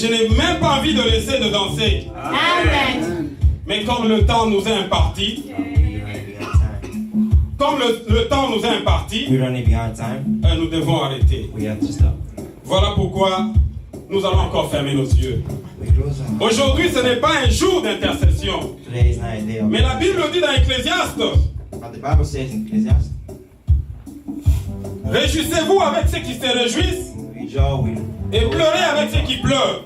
je n'ai même pas envie de laisser de danser. Amen. Mais comme le temps nous est imparti, le temps nous est imparti, nous devons arrêter. Voilà pourquoi nous allons encore fermer nos yeux. Aujourd'hui, ce n'est pas un jour d'intercession. Mais la Bible dit dans Ecclésiaste, réjouissez-vous avec ceux qui se réjouissent et pleurez avec ceux qui pleurent.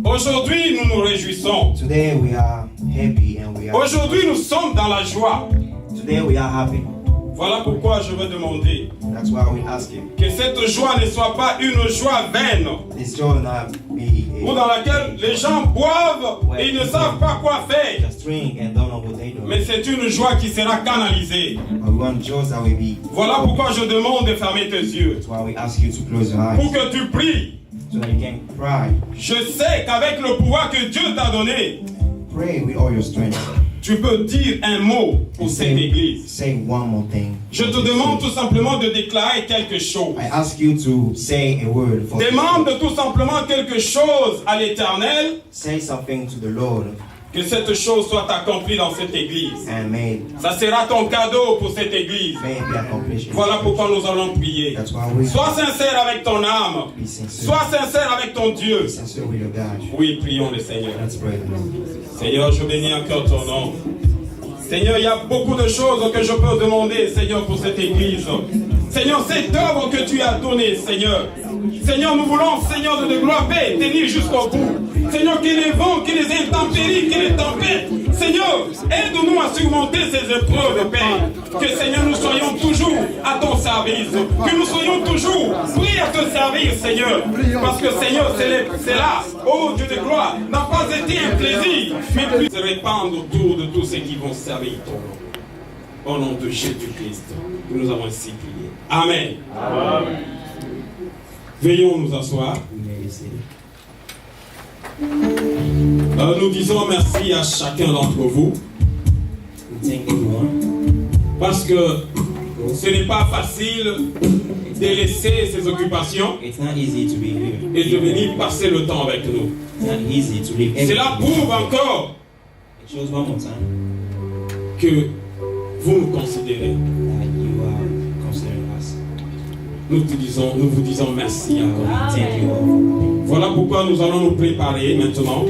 Aujourd'hui, nous nous réjouissons. Aujourd'hui, nous sommes dans la joie. Voilà pourquoi je veux demander que cette joie ne soit pas une joie vaine ou dans laquelle les gens boivent et ils ne savent pas quoi faire. Mais c'est une joie qui sera canalisée. Voilà pourquoi je demande de fermer tes yeux pour que tu pries. Je sais qu'avec le pouvoir que Dieu t'a donné, tu peux dire un mot pour cette église. Je te demande tout simplement de déclarer quelque chose. Demande tout simplement quelque chose à l'Éternel. Que cette chose soit accomplie dans cette église. Ça sera ton cadeau pour cette église. Voilà pourquoi nous allons prier. Sois sincère avec ton âme. Sois sincère avec ton Dieu. Oui, prions le Seigneur. Seigneur, je bénis encore ton nom. Seigneur, il y a beaucoup de choses que je peux demander, Seigneur, pour cette église. Seigneur, cette œuvre que tu as donnée, Seigneur. Seigneur, nous voulons, Seigneur, de gloire, paix, tenir jusqu'au bout. Seigneur, que les vents, que les intempéries, que les tempêtes, Seigneur, aide-nous à surmonter ces épreuves, Père. Que, Seigneur, nous soyons toujours à ton service. Que nous soyons toujours prêts à te servir, Seigneur. Parce que, Seigneur, c'est là, oh Dieu de gloire, n'a pas été un plaisir, mais plus se répandre autour de tous ceux qui vont servir ton nom. Au nom de Jésus-Christ, nous avons ainsi prié. Amen. Amen. Veuillons nous asseoir. Nous disons merci à chacun d'entre vous. Parce que ce n'est pas facile de laisser ses occupations et de venir passer le temps avec nous. Cela prouve encore que vous nous considérez. Nous vous disons merci encore. Voilà pourquoi nous allons nous préparer maintenant.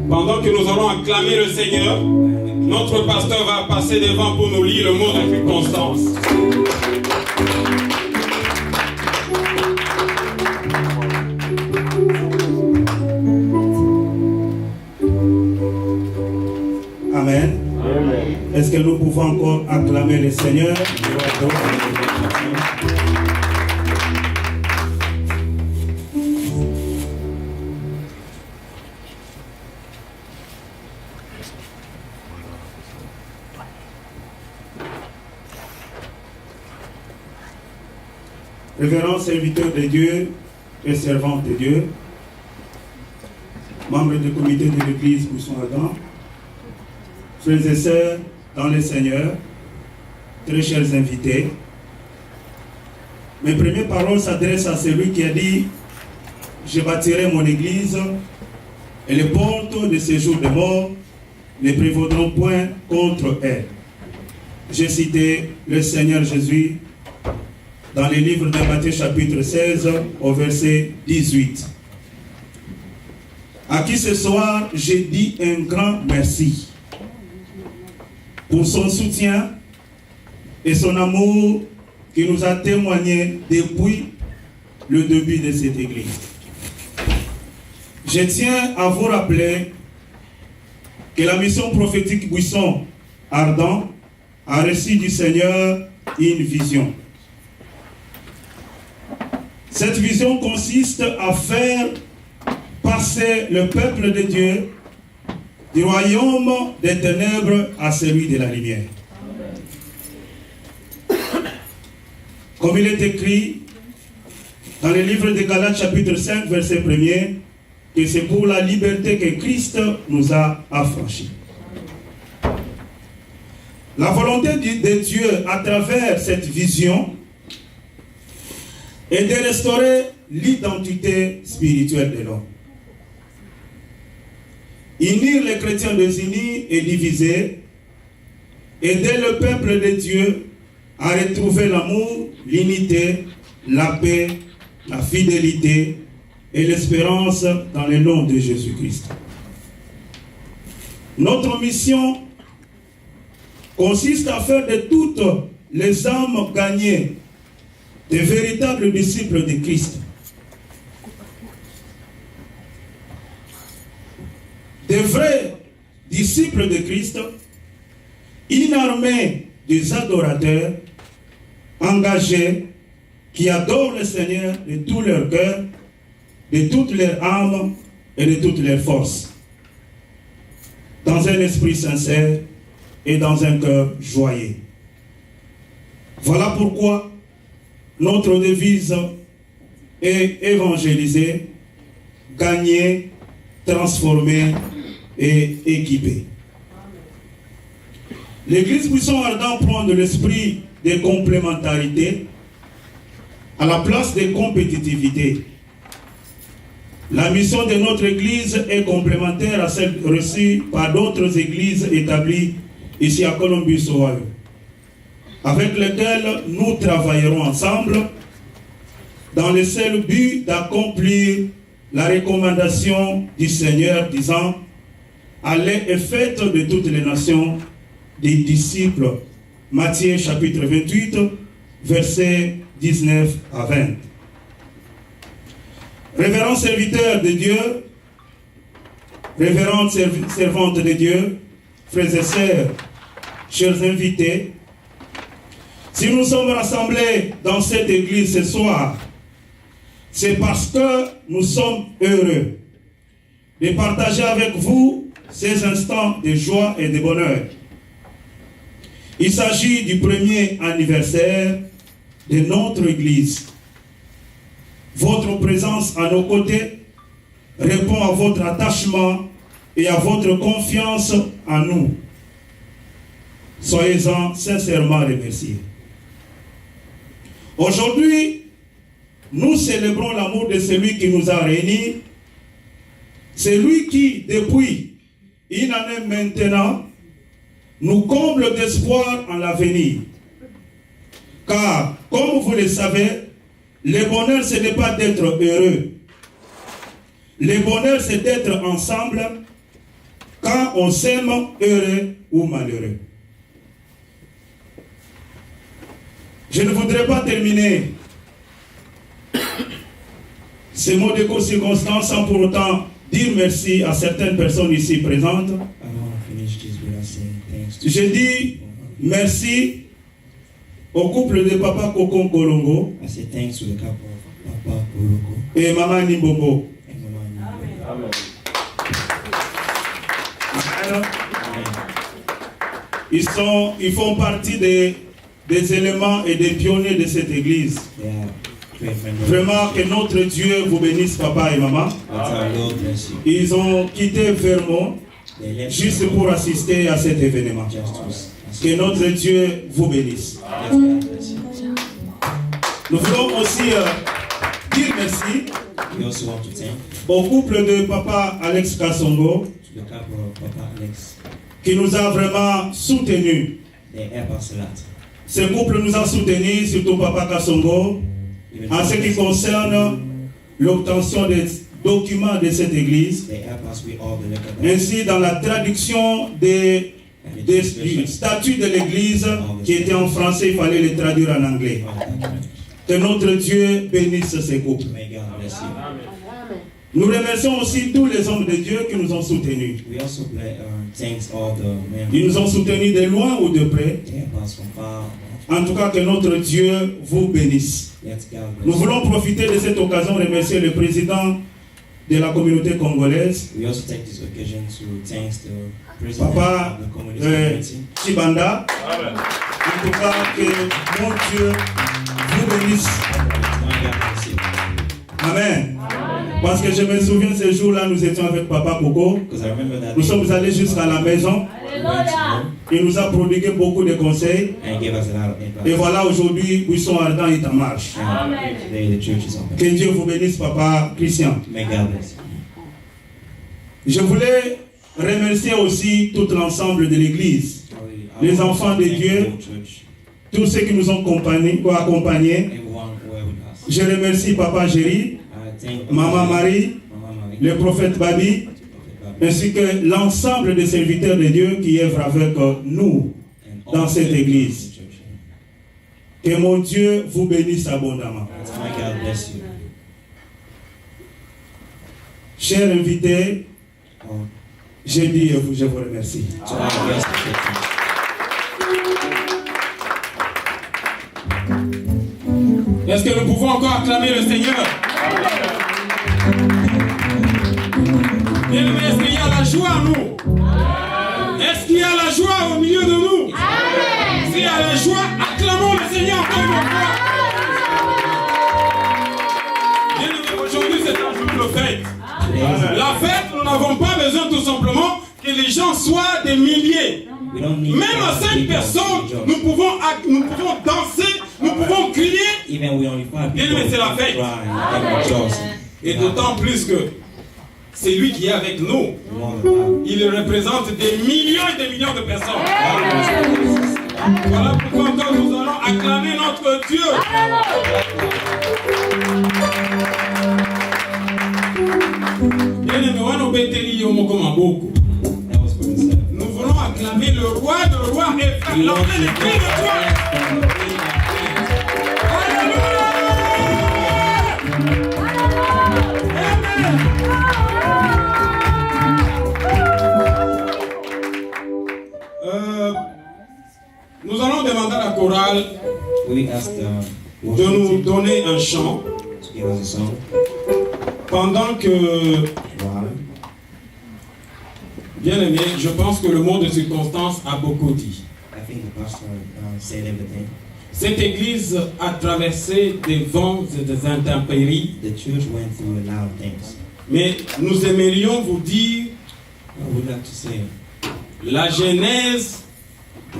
Pendant que nous allons acclamer le Seigneur, notre pasteur va passer devant pour nous lire le mot de circonstance. Amen. Est-ce que nous pouvons encore acclamer le Seigneur? Révérends serviteurs de Dieu et servantes de Dieu, membres du comité de l'église Buisson-Adam, frères et sœurs dans le Seigneur, très chers invités, mes premières paroles s'adressent à celui qui a dit « Je bâtirai mon église et les portes de ces jours de mort ne prévaudront point contre elle. » J'ai cité le Seigneur Jésus dans le livre de Matthieu chapitre 16 au verset 18. À qui ce soir j'ai dit un grand merci pour son soutien et son amour qui nous a témoigné depuis le début de cette église. Je tiens à vous rappeler que la mission prophétique Buisson Ardent a reçu du Seigneur une vision. Cette vision consiste à faire passer le peuple de Dieu du royaume des ténèbres à celui de la lumière. Comme il est écrit dans le livre de Galates chapitre 5 verset 1er, que c'est pour la liberté que Christ nous a affranchis. La volonté de Dieu à travers cette vision et de restaurer l'identité spirituelle de l'homme. Unir les chrétiens désunis et divisés, aider le peuple de Dieu à retrouver l'amour, l'unité, la paix, la fidélité et l'espérance dans le nom de Jésus-Christ. Notre mission consiste à faire de toutes les âmes gagnées des véritables disciples de Christ. Des vrais disciples de Christ, une armée des adorateurs engagés qui adorent le Seigneur de tout leur cœur, de toute leur âme et de toute leur force, dans un esprit sincère et dans un cœur joyeux. Voilà pourquoi notre devise est évangéliser, gagner, transformer et équiper. L'Église Buisson Ardent prend de l'esprit de complémentarité à la place de compétitivité. La mission de notre Église est complémentaire à celle reçue par d'autres églises établies ici à Columbus, Ohio, avec lesquelles nous travaillerons ensemble dans le seul but d'accomplir la recommandation du Seigneur disant « Allez et faites de toutes les nations des disciples ». Matthieu chapitre 28, versets 19 à 20. Révérends serviteurs de Dieu, révérentes servantes de Dieu, frères et sœurs, chers invités, si nous sommes rassemblés dans cette église ce soir, c'est parce que nous sommes heureux de partager avec vous ces instants de joie et de bonheur. Il s'agit du premier anniversaire de notre église. Votre présence à nos côtés répond à votre attachement et à votre confiance en nous. Soyez-en sincèrement remerciés. Aujourd'hui, nous célébrons l'amour de celui qui nous a réunis, celui qui, depuis une année maintenant, nous comble d'espoir en l'avenir. Car, comme vous le savez, le bonheur, ce n'est pas d'être heureux. Le bonheur, c'est d'être ensemble quand on s'aime, heureux ou malheureux. Je ne voudrais pas terminer ces mots de circonstance sans pour autant dire merci à certaines personnes ici présentes. Je dis merci au couple de Papa Kokon Kolongo et Maman Nimbombo. Amen. Ils font partie des éléments et des pionniers de cette église. Vraiment que notre Dieu vous bénisse, papa et maman. Ils ont quitté Vermont juste pour assister à cet événement. Que notre Dieu vous bénisse. Nous voulons aussi dire merci au couple de papa Alex Kasongo qui nous a vraiment soutenus. Ce couple nous a soutenus, surtout papa Kasongo, en ce qui concerne l'obtention des documents de cette église, ainsi dans la traduction du statut de l'église qui était en français, il fallait le traduire en anglais. Que notre Dieu bénisse ces couples. Nous remercions aussi tous les hommes de Dieu qui nous ont soutenus. Ils nous ont soutenus de loin ou de près. En tout cas, que notre Dieu vous bénisse. Nous voulons profiter de cette occasion de remercier le président de la communauté congolaise, Papa Chibanda. En tout cas, que mon Dieu vous bénisse. Amen. Parce que je me souviens ce jour-là, nous étions avec Papa Coco. Nous sommes allés jusqu'à la maison. Il nous a prodigué beaucoup de conseils. Et voilà, aujourd'hui, Buisson Ardent est en marche. Que Dieu vous bénisse, Papa Christian. Je voulais remercier aussi tout l'ensemble de l'Église, les enfants de Dieu, tous ceux qui nous ont accompagnés. Je remercie Papa Géry, Maman Marie, le prophète Babi, ainsi que l'ensemble des serviteurs de Dieu qui œuvrent avec nous dans cette église. Que mon Dieu vous bénisse abondamment. Chers invités, je vous remercie. Est-ce que nous pouvons encore acclamer le Seigneur? Bien-aimés, est-ce qu'il y a la joie en nous? Est-ce qu'il y a la joie au milieu de nous? S'il y a la joie, acclamons le Seigneur encore une fois. Bien-aimés, aujourd'hui c'est un jour de fête. La fête, nous n'avons pas besoin tout simplement que les gens soient des milliers. Même à 5 personnes, nous pouvons danser, nous pouvons crier. Bien-aimés, c'est la fête. Et d'autant plus que c'est lui qui est avec nous. Il représente des millions et des millions de personnes. Voilà pourquoi encore nous allons acclamer notre Dieu. Nous voulons acclamer le roi de roi et faire l'entrée des cris de joie. Nous allons demander à la chorale de nous donner un chant pendant que, bien aimé, je pense que le mot de circonstance a beaucoup dit. Cette église a traversé des vents et des intempéries. Mais nous aimerions vous dire la genèse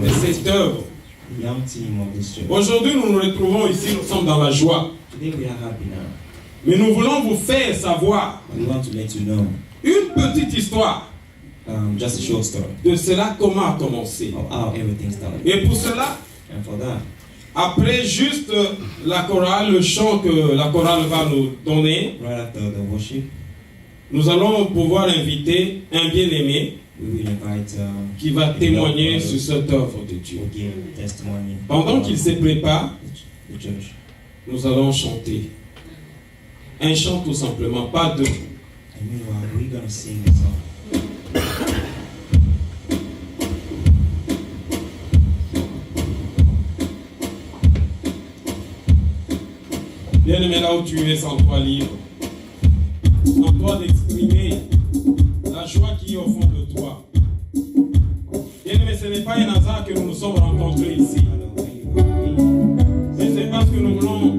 de cette œuvre. Aujourd'hui, nous nous retrouvons ici, nous sommes dans la joie. Mais nous voulons vous faire savoir une petite histoire de cela, comment a commencé. Et pour cela, après juste la chorale, le chant que la chorale va nous donner, nous allons pouvoir inviter un bien-aimé qui va témoigner sur cette œuvre de Dieu. Pendant qu'il se prépare, nous allons chanter un chant tout simplement, pas deux. Bien-aimé, là où tu es, sans toi libre, sans toi d'exprimer la joie qui est au fond de toi. Bien-aimé, ce n'est pas un hasard que nous nous sommes rencontrés ici. Mais c'est parce que nous voulons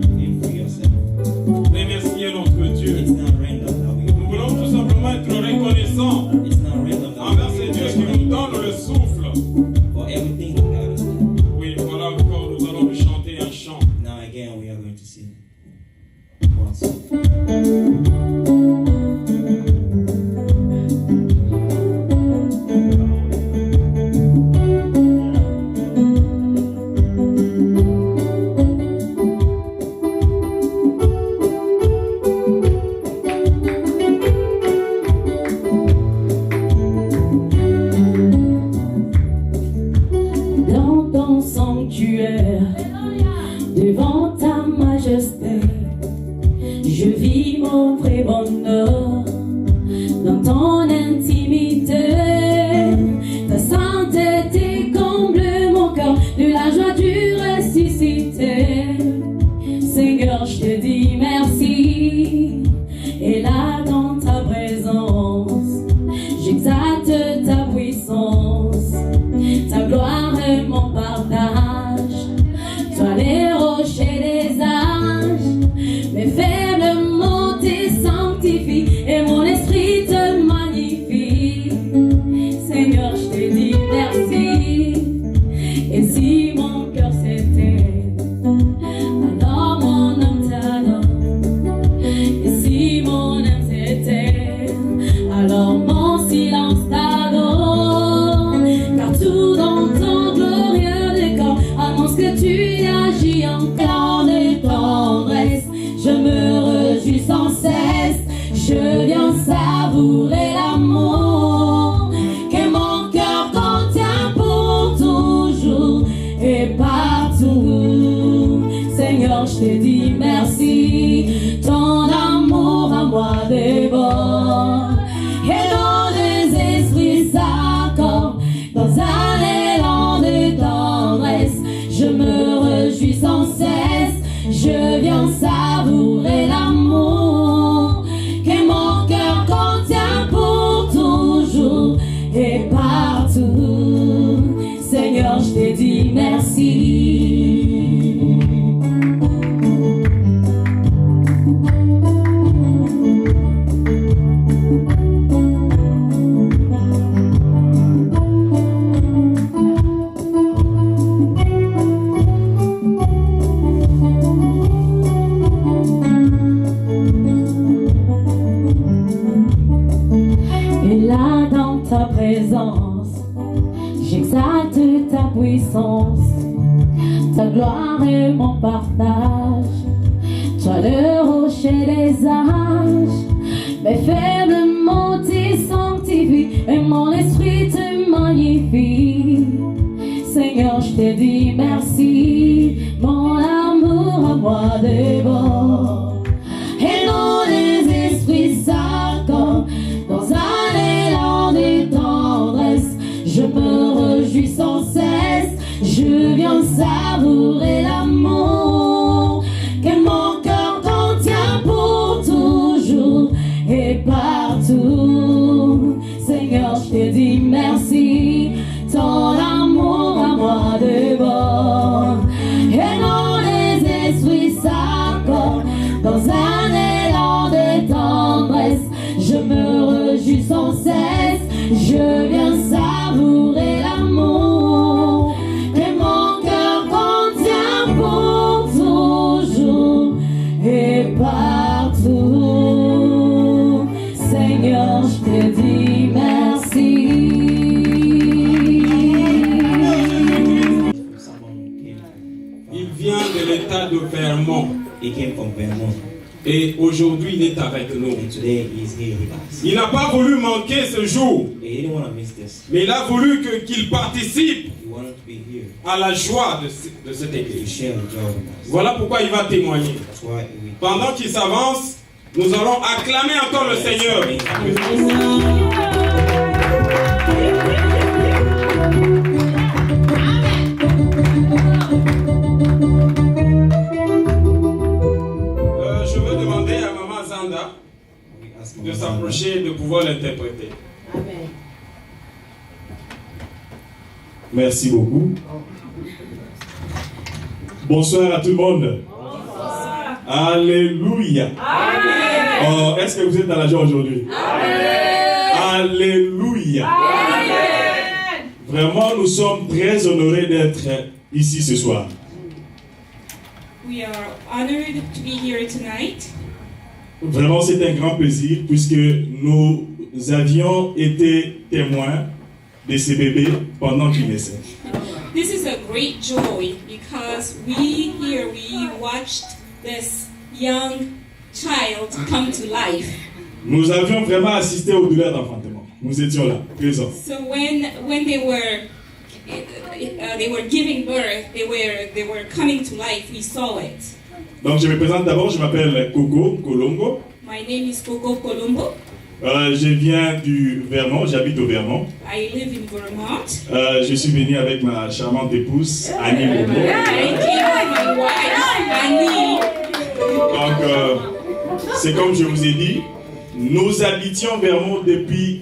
remercier notre Dieu. Nous voulons tout simplement être reconnaissants envers ce Dieu qui nous donne le souffle. Oui, voilà encore, nous allons lui chanter un chant. viens savourer l'amour que mon cœur contient pour toujours et partout. Seigneur, je te dis merci, ton amour à moi déborde. Et dans les esprits s'accordent dans un élan de tendresse. Je me réjouis sans cesse, je viens savourer l'amour que mon cœur contient pour toujours et partout. Seigneur, je te dis merci. J'exalte ta puissance, ta gloire est mon partage. Toi le rocher des âges, mes faibles mots t'y sanctifient et mon esprit te magnifie. Seigneur, je te dis merci, mon amour à moi déborde. Et non les esprits s'accordent dans un élan de tendresse. Je me réjouis sans cesse, je viens savourer l'amour que mon cœur contient pour toujours et partout. Seigneur, je te dis merci, ton amour à moi déborde. Et non les esprits s'accordent dans un élan de tendresse. Je me réjouis sans cesse, je viens savourer l'amour que mon cœur contient pour toujours et partout. Seigneur, je te dis merci. Il vient de l'état de Vermont. He came from Vermont. Et aujourd'hui, il est avec nous. And today he is here with us. Il n'a pas voulu manquer ce jour, He didn't want to miss this. mais il a voulu qu'il participe He wanted to be here à la joie de cette to église. share the joy with us. Voilà pourquoi il va témoigner. That's why we Pendant qu'il s'avance, nous allons acclamer encore le Seigneur. Je veux demander à Maman Zanda de s'approcher et de pouvoir l'interpréter. Merci beaucoup. Bonsoir à tout le monde. Bonsoir. Alléluia. Oh, est-ce que vous êtes dans la joie aujourd'hui? Alléluia. Amen. Vraiment, nous sommes très honorés d'être ici ce soir. We are honored to be here tonight. Vraiment, c'est un grand plaisir puisque nous avions été témoins de ces bébés pendant qu'ils naissaient. This is a great joy because we watched this young child come to life. Nous avions vraiment assisté aux douleurs d'enfantement. Nous étions là, présents. So when they were giving birth, they were coming to life. We saw it. Donc je me présente d'abord, je m'appelle Coco Colombo. My name is Coco Colombo. Je viens du Vermont, j'habite au Vermont. I live in Vermont. Je suis venu avec ma charmante épouse, Annie Momo. I came with my wife, Annie. Donc, c'est comme je vous ai dit, nous habitions Vermont depuis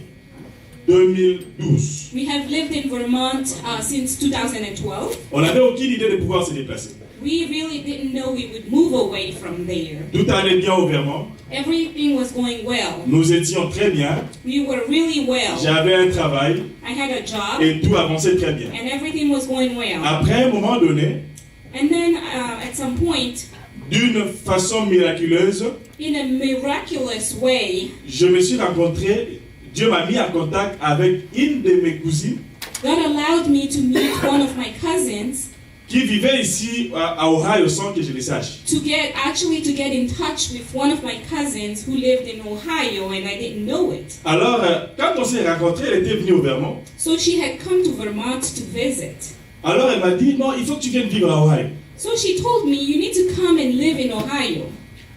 2012. We have lived in Vermont since 2012. On n'avait aucune idée de pouvoir se déplacer. We really didn't know we would move away from there. Tout allait bien au Vermont. Everything was going well. Nous étions très bien. We were really well. J'avais un travail. I had a job. Et tout avançait très bien. And everything was going well. Après un moment donné, and then at some point, d'une façon miraculeuse, in a miraculous way, je me suis rencontré, Dieu m'a mis en contact avec une de mes cousines. God allowed me to meet one of my cousins. qui vivait ici à Ohio sans que je le sache. to get in touch with one of my cousins who lived in Ohio, and I didn't know it. Alors, quand on s'est rencontrés, elle était venue au Vermont. So she had come to Vermont to visit. Alors, elle m'a dit, non, il faut que tu viennes vivre à Ohio. So she told me, you need to come and live in Ohio.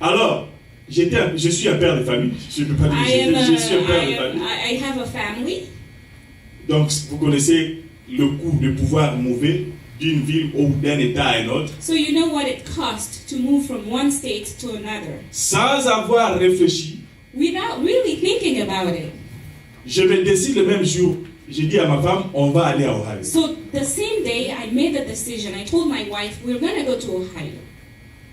Alors, je suis un père de famille. Je peux pas dire, je suis un père de famille. I have a family. Donc, vous connaissez le coût de pouvoir mouver d'une ville ou d'un État à un autre. So you know what it cost to move from one state to another. Sans avoir réfléchi, Without really thinking about it. je me décide le même jour. J'ai dit à ma femme, on va aller à Ohio. So the same day I made the decision. I told my wife, we're going to go to Ohio.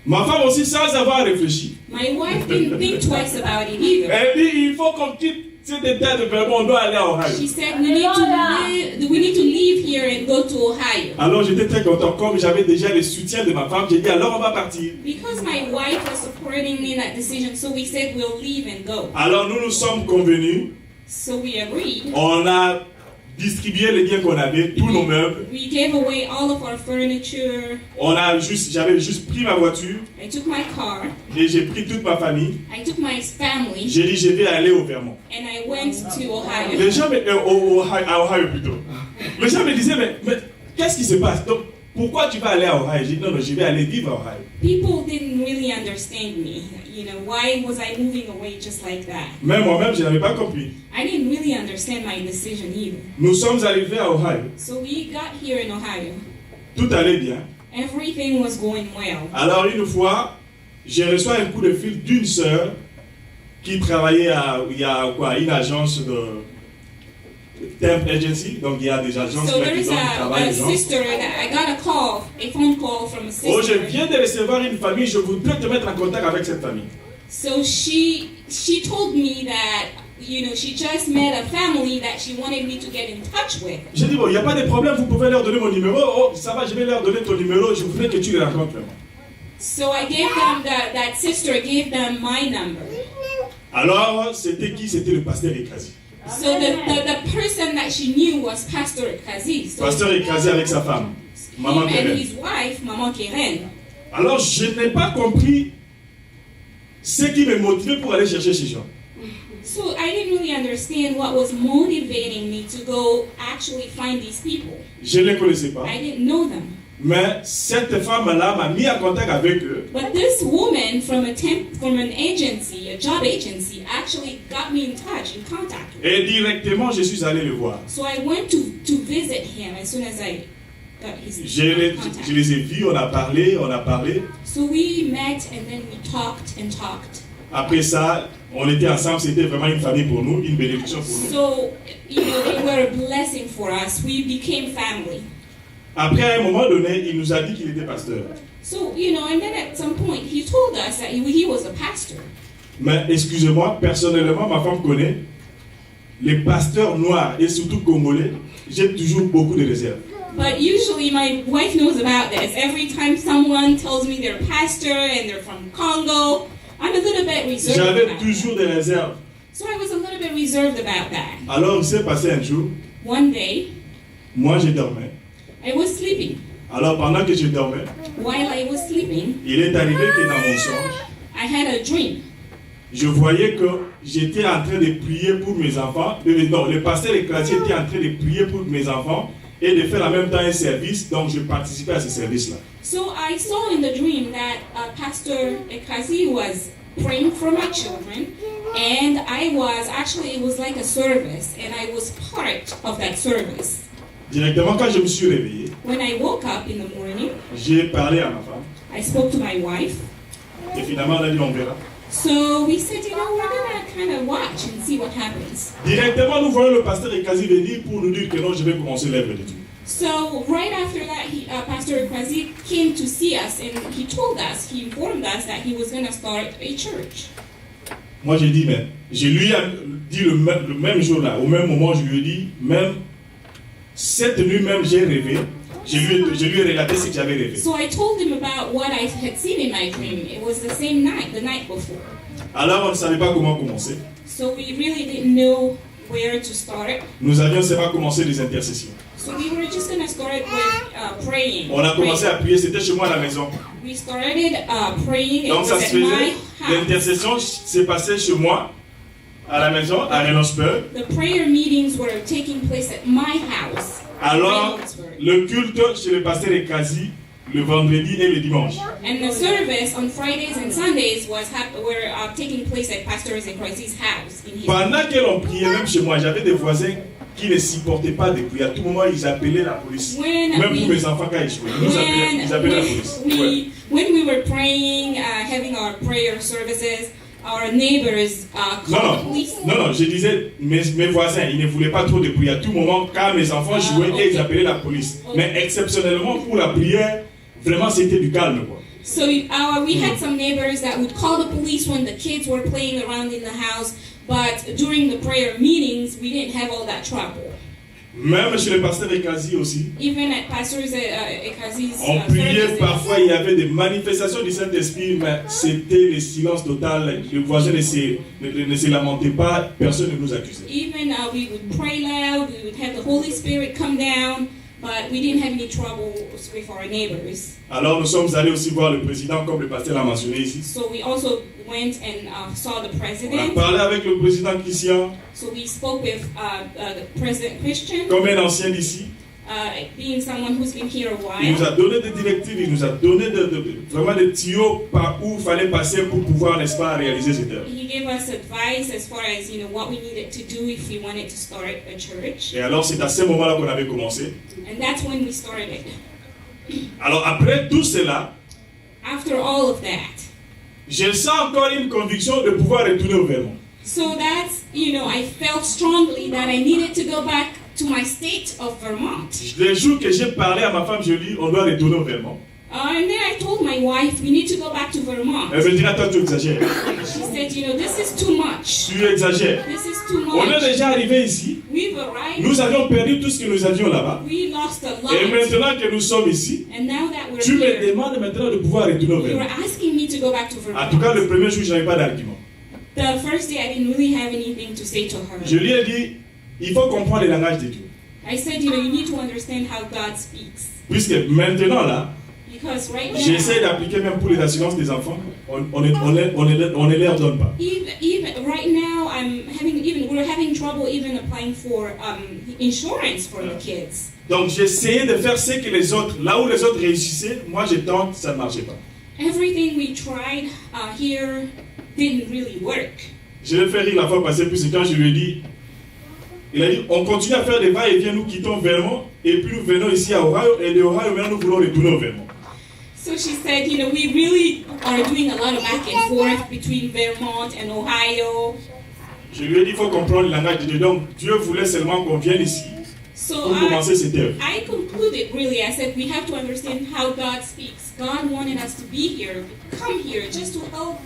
Ma femme aussi, sans avoir réfléchi, My wife didn't think twice about it either. elle dit, il faut qu'on quitte cet État de Vermont, on doit aller à Ohio. She said, we need to leave here and go to Ohio. Alors j'étais très content, comme j'avais déjà le soutien de ma femme, j'ai dit, alors on va partir. Because my wife was supporting me in that decision, so we said we'll leave and go. Alors nous nous sommes convenus, So we agreed. on a distribué les biens qu'on avait, tous nos meubles. We gave away all of our furniture. J'avais juste pris ma voiture I took my car. et j'ai pris toute ma famille. I took my family. J'ai dit, je vais aller au Vermont. And I went to Ohio. Les gens, à Ohio plutôt. Les gens me disaient, mais qu'est-ce qui se passe? Donc, pourquoi tu vas aller à Ohio? J'ai dit, non, je vais aller vivre à Ohio. People didn't really understand me. You know, why was I moving away just like that? Même moi-même, je n'avais pas compris. I didn't really understand my decision either. Nous sommes arrivés à Ohio. So we got here in Ohio. Tout allait bien. Everything was going well. Alors, une fois, j'ai reçu un coup de fil d'une sœur qui travaillait à une agence de temp agency. Donc, il y a des agences So qui there's travaillent a les gens. sister that I got a phone call from a Oh, je sister. viens de recevoir une famille, je voudrais te mettre en contact avec cette famille. So she told me that, you know, she just met a family that she wanted me to get in touch with. J'ai dit, bon, il n'y a pas de problème, vous pouvez leur donner mon numéro. Oh, ça va, je vais leur donner ton numéro, je voudrais que tu les rencontres vraiment. So I gave them that sister gave them my number. Alors, c'était qui? C'était le pasteur Ekazi. So the person that she knew was Pastor Kazi. So Pasteur Ekazi avec sa femme, Maman him and Keren. his wife, Maman Keren. Alors, je n'ai pas compris ce qui me motivait pour aller chercher ces gens. So I didn't really understand what was motivating me to go actually find these people. Je ne les connaissais pas. I didn't know them. Mais cette femme-là m'a mis en contact avec eux. But this woman from an agency, a job agency, actually got me in touch, in contact with Et directement, je suis allé le voir. So I went to visit him as soon as I got his contact. Je les ai vus, on a parlé. So we met and then we talked and talked. Après ça, on était ensemble, c'était vraiment une famille pour nous, une bénédiction pour nous. So, you know, they were a blessing for us. We became family. Après, à un moment donné, il nous a dit qu'il était pasteur. So, you know, and then at some point, he told us that he was a pastor. Mais excusez-moi, personnellement, ma femme connaît les pasteurs noirs et surtout congolais. J'ai toujours beaucoup de réserves. But usually my wife knows about this. Every time someone tells me they're a pastor and they're from Congo, I'm a little bit reserved J'avais about toujours des réserves. So I was a little bit reserved about that. Alors, il s'est passé un jour, One day, moi je dormais. I was sleeping. Alors, pendant que je dormais, While I was sleeping, il est arrivé que dans mon songe, I had a dream. je voyais que j'étais en train de prier pour mes enfants. Non, le pasteur Ekazi était en train de prier pour mes enfants et de faire en même temps un service. Donc, je participais à ce service-là. So I saw in the dream that Pastor Ekazi was praying for my children, and it was like a service, and I was part of that service. Directement, quand je me suis réveillé, When I woke up in the morning, j'ai parlé à ma femme. I spoke to my wife. Et finalement, on a dit on verra. So we said, you know, we're gonna kind of watch and see what happens. Directement, nous voyons le pasteur Ekazi venir pour nous dire que non, je vais commencer l'œuvre de Dieu. So right after that, Pastor Ekazi came to see us, and he informed us that he was gonna start a church. Moi, j'ai dit, mais je lui ai dit le même jour-là, au même moment, je lui ai dit, même cette nuit même, j'ai rêvé. Je lui ai relaté ce que j'avais rêvé. So I told him about what I had seen in my dream. It was the same night, the night before. Alors, on ne savait pas comment commencer. So we really didn't know where to start. Nous avions seulement commencé les intercessions. So So we were just going to start with praying. On a commencé à prier, c'était chez moi à la maison. We started praying. It Donc was ça se at my faisait, house. l'intercession s'est passée chez moi, à la maison, à Reynoldsburg. The prayer meetings were taking place at my house. Alors, le culte chez le pasteur Ekazi, le vendredi et le dimanche. And the service on Fridays and Sundays were taking place at Pastor Ezekwesi's house. In his Pendant que l'on priait, même chez moi, j'avais des voisins qui ne supportaient pas de prier. À tout moment, ils appelaient la police. Même pour mes enfants, quand ils jouaient, ils appelaient la police. When we were praying, having our prayer services, our neighbors called the police. Non, je disais, mes voisins, ils ne voulaient pas trop de prier. À tout moment, quand mes enfants jouaient, et ils appelaient la police. Mais exceptionnellement, pour la prière, vraiment, c'était du calme, quoi. So we had some neighbors that would call the police when the kids were playing around in the house, but during the prayer meetings, we didn't have all that trouble. Même chez le pasteur Ekazi aussi. Even at Pastor Ekazi's on priait parfois, il y avait des manifestations du Saint-Esprit, mais c'était le silence total. Le voisin ne se lamentait pas, personne ne nous accusait. Even we would pray loud, we would have the Holy Spirit come down, but we didn't have any trouble with our neighbors. Alors nous sommes allés aussi voir le président, comme le pasteur l'a mentionné ici. So we also went and saw the president. On a parlé avec le président Christian. So we spoke with the President Christian. Comme un ancien d'ici. Being someone who's been here a while. Il nous a donné des directives, il nous a donné vraiment des tuyaux par où il fallait passer pour pouvoir, n'est-ce pas, réaliser cette œuvre. He gave us advice as far as what we needed to do if we wanted to start a church. Et alors c'est à ce moment-là qu'on avait commencé. And that's when we started. Alors après tout cela, after all of that, je sens encore une conviction de pouvoir retourner au Vermont. So that's, I felt strongly that I needed to go back to my state of Vermont. Le jour que j'ai parlé à ma femme, je lui ai dit, on doit retourner au Vermont. And then I told my wife, we need to go back to Vermont. Elle me dit, attends, tu exagères. She said, this is too much. Tu exagères. This is too much. On est déjà arrivé ici. We've arrived. Nous avions perdu tout ce que nous avions là-bas. We lost a lot. Et maintenant que nous sommes ici, and now that we're tu here, me demandes maintenant de pouvoir retourner au Vermont. You're asking me to go back to Vermont. En tout cas, le premier jour, je n'avais pas d'argument. The first day, I didn't really have anything to say to her. Je lui ai dit, il faut comprendre le langage de Dieu. I said, you need to understand how God speaks. Puisque maintenant là, Because right now, j'essaie d'appliquer même pour les assurances des enfants, on ne leur donne pas. Even right now, we're having trouble even applying for insurance for the kids. Donc j'essayais de faire ce que les autres, là où les autres réussissaient, moi je tente, ça ne marchait pas. Everything we tried here didn't really work. Je l'ai fait rire la fois passée, puisque quand je lui ai dit, il a dit, on continue à faire des va-et-vient, nous quittons Vermont, et puis nous venons ici à Ohio, et de Ohio, maintenant nous voulons retourner au Vermont. So she said, we really are doing a lot of back and forth between Vermont and Ohio. Je lui ai dit, il faut comprendre le langage de Dieu. Donc, Dieu voulait seulement qu'on vienne ici pour commencer cette œuvre. I concluded, really, I said, we have to understand how God speaks. God wanted us to be here, come here, just to help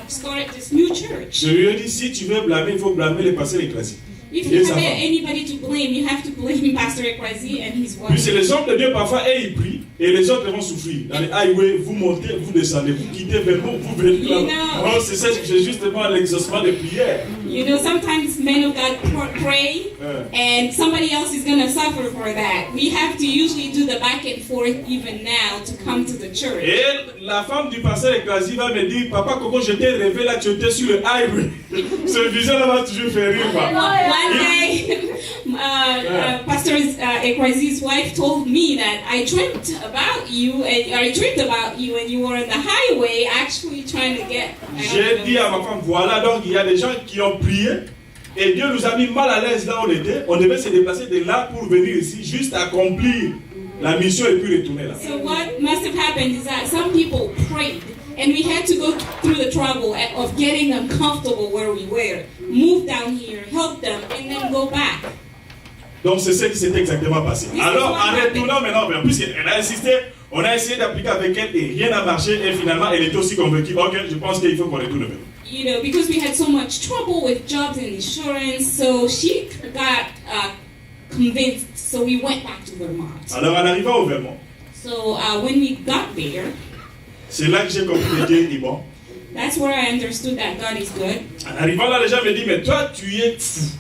start this new church. Je lui ai dit, si tu veux blâmer, il faut blâmer les pasteurs ecclésiastes. If you have anybody to blame, you have to blame Pastor Ekwesi and his wife. Puis c'est les hommes de Dieu, parfois, ils prient, et les autres vont souffrir. Dans les highways, vous montez, vous descendez, vous quittez Vermont, vous venez là. Oh, c'est justement l'exaucement de prière. Sometimes men of God pray, and somebody else is going to suffer for that. We have to usually do the back and forth even now to come to the church. Et la femme du pasteur Ekwesi va me dire, papa, comment je t'ai rêvé là, tu étais sur le highway. Ce vision là va toujours faire rire. One day, Pastor Ekwesi's wife told me that I dreamt about you, and you were on the highway actually trying to get. J'ai dit à ma femme, voilà, donc il y a des gens qui ont prié, et Dieu nous a mis mal à l'aise là où on était. On devait se déplacer de là pour venir ici, juste accomplir la mission et puis retourner là. So what must have happened is that some people prayed. And we had to go through the trouble of getting them comfortable where we were. Move down here, help them, and then go back. Donc c'est ce qui s'est exactement passé. Alors en retournant maintenant, puisqu'elle a insisté, on a essayé d'appliquer avec elle et rien n'a marché. Et finalement, elle était aussi convaincue. Ok, je pense qu'il faut qu'on retourne vers. Because we had so much trouble with jobs and insurance, so she got convinced. So we went back to Vermont. Alors en arrivant au Vermont. So when we got there. C'est là que j'ai compris que Dieu est bon. That's where I understood that God is good. En arrivant là, les gens me disent, mais toi, tu es fou.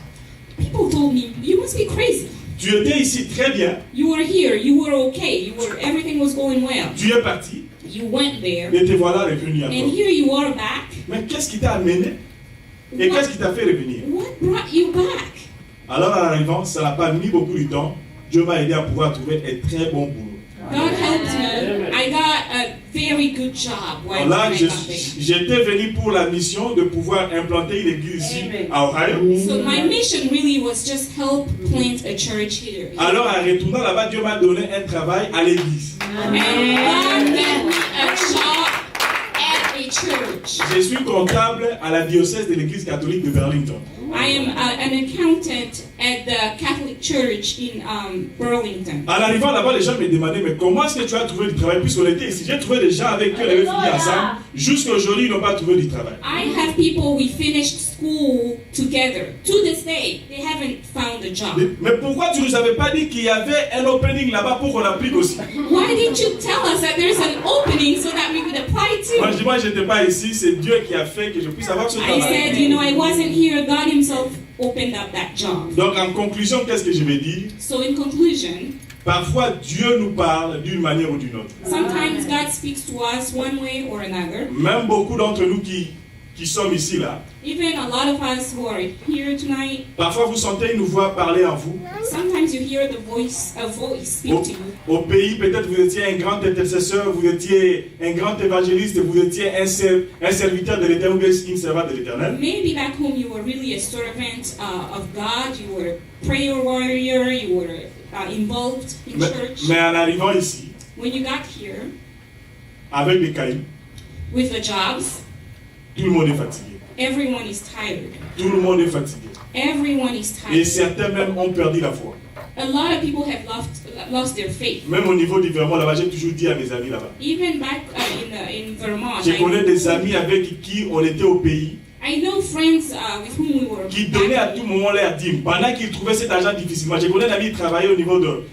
People told me, you must be crazy. Tu étais ici très bien. You were here. You were okay. Everything was going well. Tu es parti. You went there. Et te voilà revenu encore. And here you are back. Mais qu'est-ce qui t'a amené? Et qu'est-ce qui t'a fait revenir? What brought you back? Alors en arrivant, ça n'a pas mis beaucoup de temps. Dieu m'a aidé à pouvoir trouver un très bon boulot. God helped me. I got a very good job when Là, I got there. j'étais venu pour la mission de pouvoir implanter une église ici à Ohio. So my mission really was just help plant a church here. Alors en retournant là-bas, Dieu m'a donné un travail à l'église. And God gave me a job at a church. Je suis comptable à la diocèse de l'église catholique de Burlington. I am an accountant at the Catholic Church in Burlington. En arrivant là-bas, les gens me demandaient, mais comment est-ce que tu as trouvé du travail puisqu'on était ici? J'ai trouvé des gens avec qui on avait fini ensemble. Jusqu'à aujourd'hui, ils n'ont pas trouvé du travail. I have people we finished school together. To this day, they haven't found a job. Mais pourquoi tu ne nous avais pas dit qu'il y avait un opening là-bas pour qu'on applique aussi? Why didn't you tell us that there's an opening so that we could apply to? Moi, je n'étais pas ici. C'est Dieu qui a fait que je puisse avoir ce I travail. said, I wasn't here. God himself opened up that job. Donc, en conclusion, qu'est-ce que je vais dire? So in conclusion, parfois, Dieu nous parle d'une manière ou d'une autre. Sometimes God speaks to us one way or another. Même beaucoup d'entre nous qui sommes ici là. Even a lot of us who are here tonight. Parfois, vous sentez une voix parler en vous. Sometimes you hear a voice speak to you. Au pays, peut-être vous étiez un grand intercesseur, vous étiez un grand évangéliste, vous étiez un serviteur de l'Éternel ou bien une servante de l'Éternel. Maybe back home you were really a servant of God. You were a prayer warrior. You were involved in church. Mais en arrivant ici, when you got here, avec les cailloux, with the jobs, tout le monde est fatigué. Everyone is tired. Tout le monde est fatigué. Everyone is tired. Et certains même ont perdu la foi. A lot of people have lost their faith. Même au niveau du Vermont, là-bas, j'ai toujours dit à mes amis là-bas. Even back in Vermont. Je connais des amis avec qui on était au pays. I know friends with whom we were. Qui donnaient à tout moment leur dîme pendant qu'ils trouvaient cet argent difficilement. Je connais un ami qui travaillait au niveau de.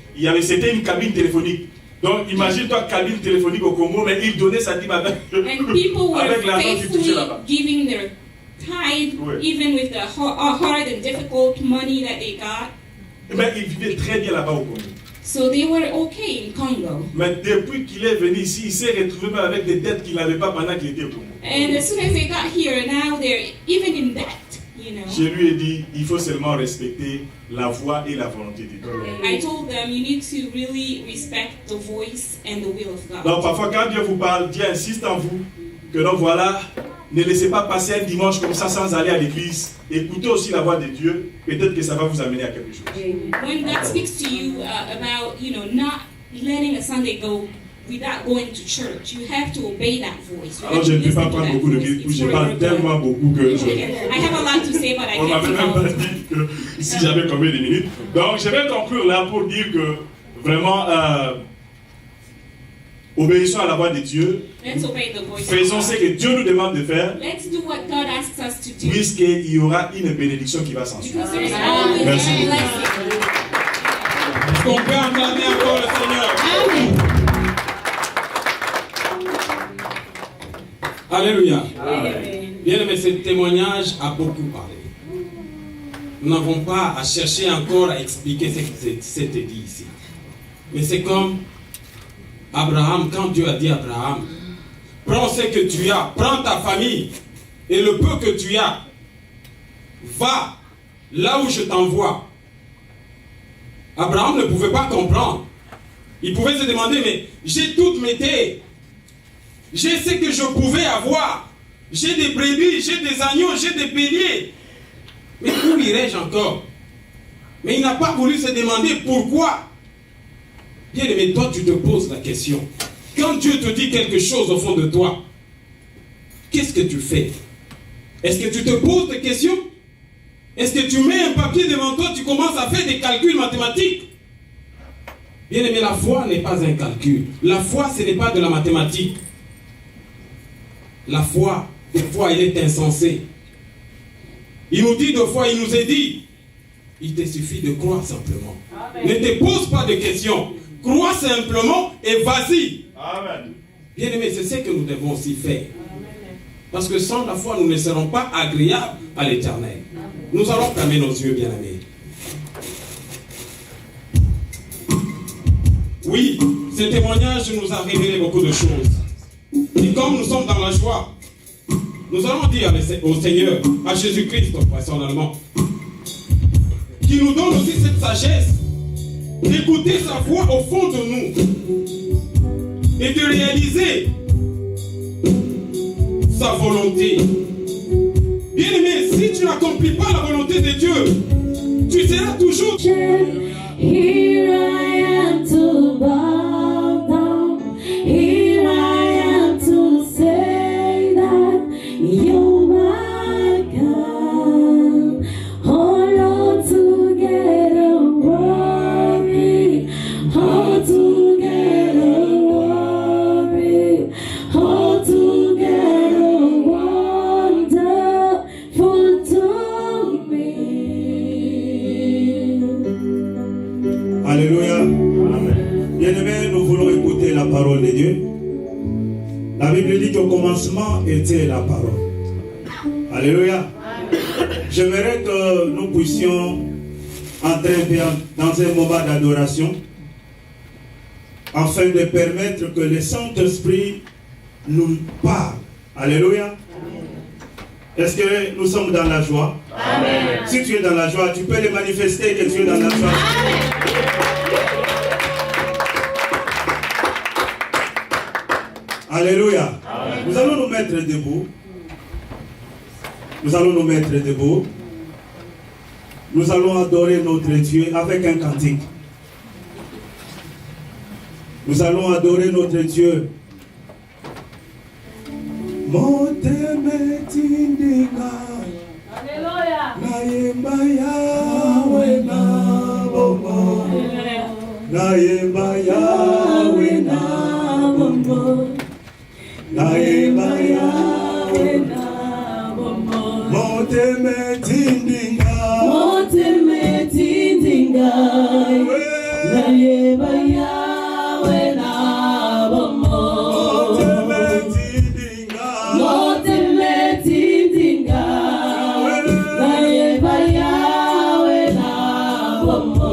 C'était une cabine téléphonique. Donc imagine-toi cabine téléphonique au Congo, mais il donnait sa dîme avec l'argent qu'il touchait là-bas. Giving their tithe, even with the hard and difficult money that they got. Mais il vivait très bien là-bas au Congo. So they were okay in Congo. Mais depuis qu'il est venu ici, il s'est retrouvé même avec des dettes qu'il n'avait pas pendant qu'il était au Congo. And as soon as they got here, now they're even in debt, you know. Je lui ai dit, il faut seulement respecter la voix et la volonté de Dieu. I told them, you need to really respect the voice and the will of God. Donc parfois quand Dieu vous parle, Dieu insiste en vous que donc voilà, ne laissez pas passer un dimanche comme ça sans aller à l'église. Écoutez aussi la voix de Dieu. Peut-être que ça va vous amener à quelque chose. When God speaks to you about, not letting a Sunday go without going to church, you have to obey that voice. Alors je ne peux pas prendre beaucoup de temps, je parle tellement beaucoup que je... I have a lot to say, but I On can't m'avait même pas dit que si j'avais combien de minutes. Donc je vais conclure là pour dire que vraiment obéissons à la voix de Dieu. Faisons ce que Dieu nous demande de faire. Puisqu'il y aura une bénédiction qui va s'en suivre. Merci. Est-ce qu'on peut acclamer encore le Seigneur? Alléluia. Bien aimé, ce témoignage a beaucoup parlé. Nous n'avons pas à chercher encore à expliquer ce qui s'était dit ici. Mais c'est comme Abraham, quand Dieu a dit à Abraham, prends ce que tu as, prends ta famille et le peu que tu as, va là où je t'envoie. Abraham ne pouvait pas comprendre. Il pouvait se demander, mais j'ai toutes mes terres, j'ai ce que je pouvais avoir, j'ai des brebis, j'ai des agneaux, j'ai des béliers, mais où irais-je encore? Mais il n'a pas voulu se demander pourquoi. Bien aimé, toi tu te poses la question. Quand Dieu te dit quelque chose au fond de toi, qu'est-ce que tu fais? Est-ce que tu te poses des questions? Est-ce que tu mets un papier devant toi, tu commences à faire des calculs mathématiques? Bien aimé, la foi n'est pas un calcul. La foi, ce n'est pas de la mathématique. La foi, des fois, elle est insensée. Il nous dit, des fois, il nous est dit, il te suffit de croire simplement. Amen. Ne te pose pas de questions. Crois simplement et vas-y. Amen. Bien aimé, c'est ce que nous devons aussi faire. Parce que sans la foi, nous ne serons pas agréables à l'Éternel. Nous allons fermer nos yeux, bien aimés. Oui, ce témoignage nous a révélé beaucoup de choses. Et comme nous sommes dans la joie, nous allons dire au Seigneur, à Jésus-Christ personnellement, qui nous donne aussi cette sagesse d'écouter sa voix au fond de nous et de réaliser sa volonté. Bien-aimé, si tu n'accomplis pas la volonté de Dieu, tu seras toujours... Here I am to bow down. Here I am to say that you're my God. All altogether worthy, altogether worthy, altogether wonderful to me. Alléluia. Bien-aimés, nous voulons écouter la parole de Dieu. La Bible dit qu'au commencement était la parole. Alléluia. J'aimerais que nous puissions entrer dans un moment d'adoration afin de permettre que le Saint-Esprit nous parle. Alléluia. Est-ce que nous sommes dans la joie? Amen. Si tu es dans la joie, tu peux le manifester que tu es dans la joie. Alléluia. Amen. Nous allons nous mettre debout. Nous allons nous mettre debout. Nous allons adorer notre Dieu avec un cantique. Nous allons adorer notre Dieu. Alléluia. Naimba Yahweh na bombo. Naimba Yahweh na bombo. Naimba Yahweh na bombo. Moteme tindinga. Moteme tindinga. Naimba Yahweh na bombo. Moteme tindinga. Moteme tindinga. Naimba Yahweh na bombo.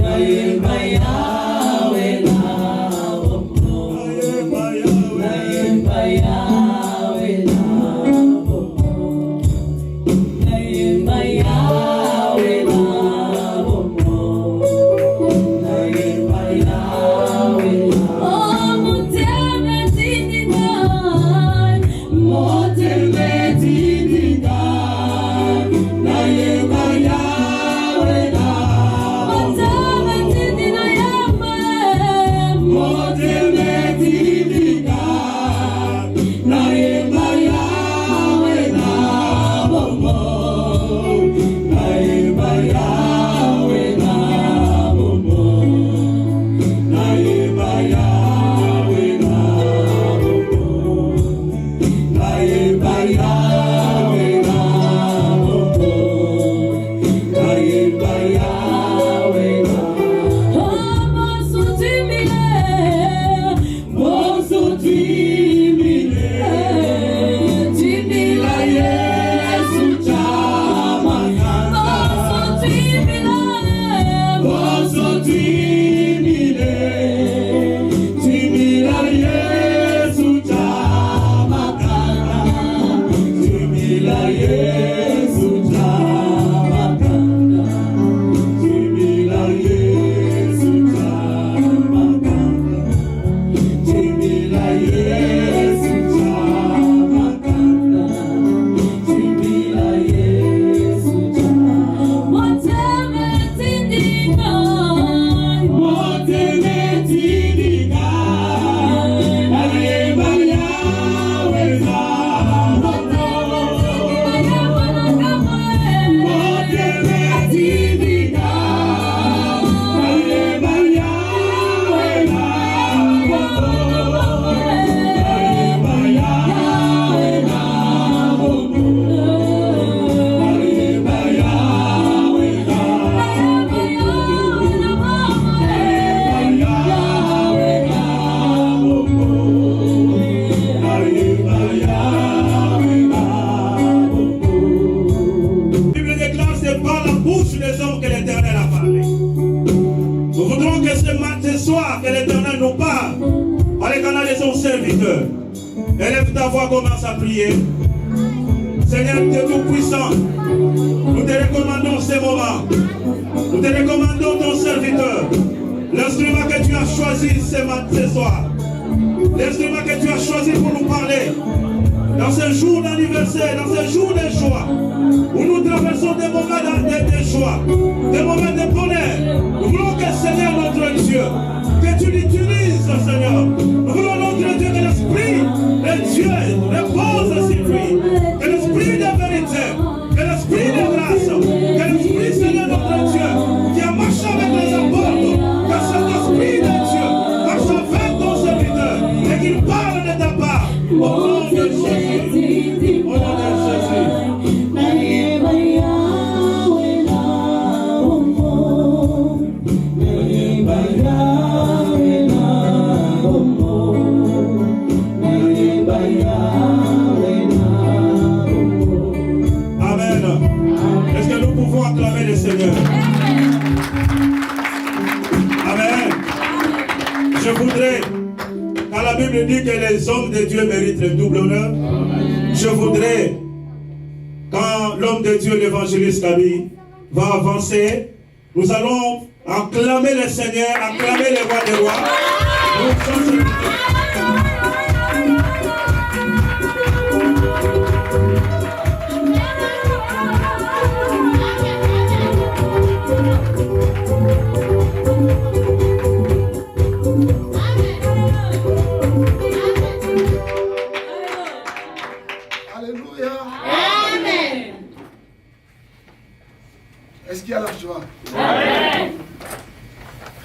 Naimba Yahweh na bombo. Naimba Yahweh na bombo. Naimba Yahweh na bombo. Naimba voix que l'Éternel nous parle. Par les canaux de son serviteur. Élève ta voix, commence à prier. Seigneur Dieu Tout-Puissant, nous te recommandons ces moments. Nous te recommandons ton serviteur. L'instrument que tu as choisi ce soir. L'instrument que tu as choisi pour nous parler. Dans ce jour d'anniversaire, dans ce jour de joie, où nous traversons des moments de joie, des moments de bonheur. Nous voulons que Seigneur notre Dieu, que tu l'utilises, Seigneur. Nous voulons notre Dieu, que l'Esprit de Dieu repose sur lui. Que l'Esprit de vérité, que l'Esprit de grâce, que l'Esprit, Seigneur notre Dieu, qui a marché avec les apôtres, que cet Esprit de Dieu marche avec ton serviteur et qu'il parle de ta part. Au nom de Jésus. Au nom de Jésus. Acclamer le Seigneur. Amen. Je voudrais, quand la Bible dit que les hommes de Dieu méritent le double honneur, je voudrais, quand l'homme de Dieu, l'évangéliste Kabi, va avancer, nous allons acclamer le Seigneur, acclamer le roi des rois. Est-ce qu'il y a la joie? Amen.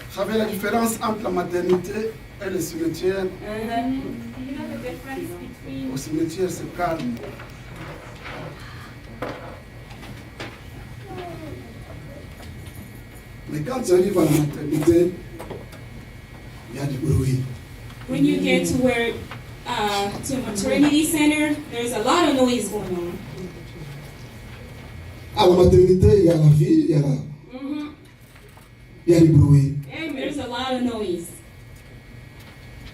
Vous savez la différence entre la maternité et le cimetière? Au cimetière, c'est calme. Mais quand tu arrives à la maternité, il y a du bruit. When you get to where to maternity center, there's a lot of noise going on. À la maternité, il y a la vie, il y a du bruit. There's a lot of noise.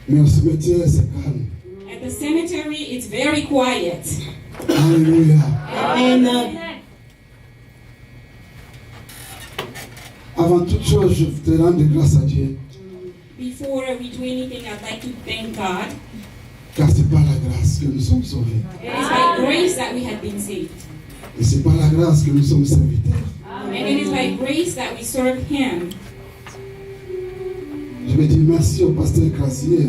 Mais au cimetière, c'est calme. At the cemetery, it's very quiet. Alléluia. Amen. Avant toute chose, je voudrais rendre grâce à Dieu. Before we do anything, I'd like to thank God. Car c'est par la grâce que nous sommes sauvés. It is by grace that we have been saved. Et c'est par la grâce que nous sommes serviteurs. And it is by grace that we serve Him. Je vais dire merci au pasteur Crassier,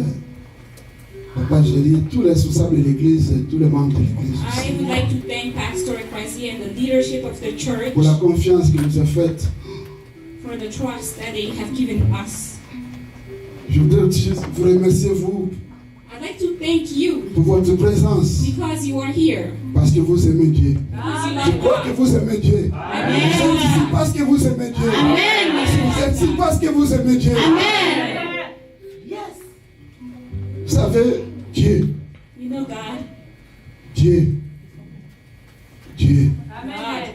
Papa Géry, tous les responsables de l'église et tous les membres de l'église. I would like to thank Pastor Crassier and the leadership of the church pour la confiance qu'ils nous ont faite. for the trust that they have given us. Je voudrais vous remercier, vous, I'd like to thank you pour votre présence, because you are here. parce que vous aimez Dieu. Because you Je love crois que God. vous aimez Dieu. Amen. Vous êtes ici parce que vous aimez Dieu. Vous êtes ici parce que vous aimez Dieu. Vous savez, Dieu, You know God. Dieu, Dieu. God.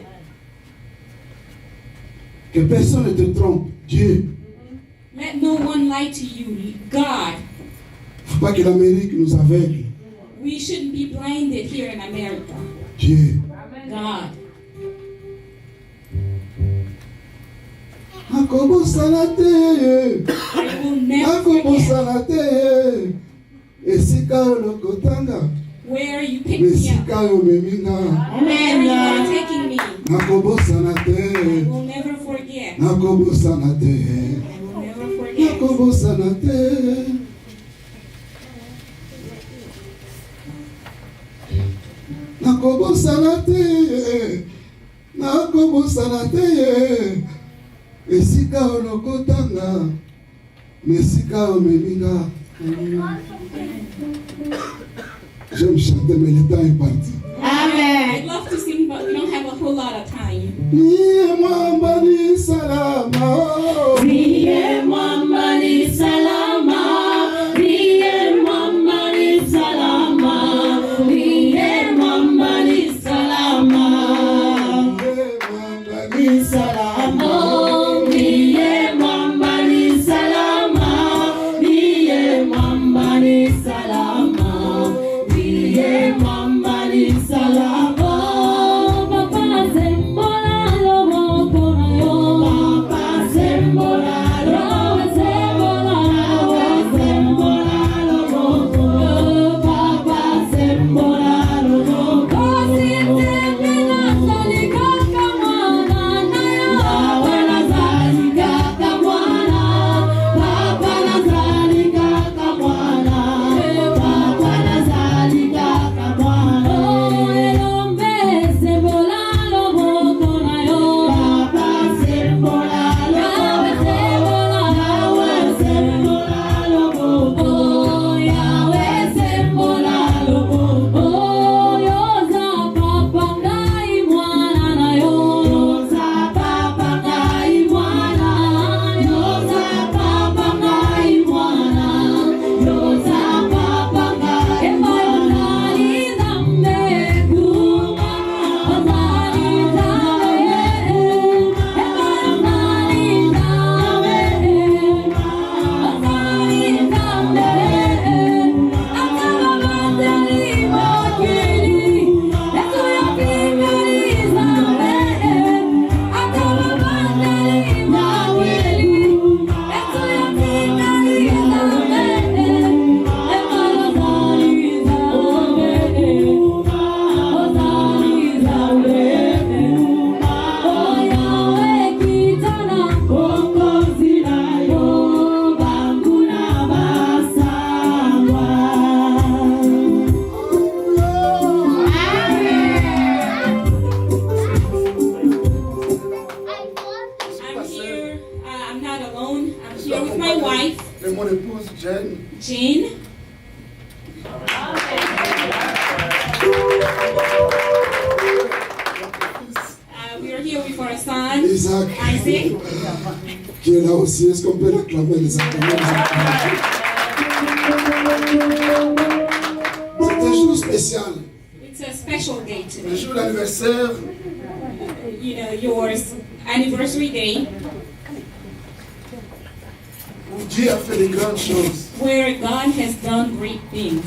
Que personne ne te trompe. Dieu. Let no one lie to you. God. Il ne faut pas que l'Amérique nous aveugle. We shouldn't be blinded here in America. Dieu. God. Akobosana te. I will never forget Akobosana te. Esika olokotanga. where you picked me up. Esika omeminga. Where you are taking me. Nakobosana I te. will never forget. Nakobosana te. I will never forget. Nakobosana te. Nakobosana te. Nakobosana te. Esika olokotanga. Esika omeminga. J'aime chanter, mais le temps est parti. I'd love to sing, but we don't have a whole lot of time. Niye mwamba ni salama, oh. Niye mwamba ni salama, niye mwamba ni salama, niye mwamba ni salama, Niye mwamba ni salama, niye mwamba ni salama, mon épouse Jane. Jane. We are here with our son, Isaac. Qui est là aussi. Est-ce qu'on peut réclamer les acclamés? C'est un jour spécial. It's a special day today. Le jour d'anniversaire. You know, yours anniversary day. Où Dieu a fait de grandes choses. Where God has done great things.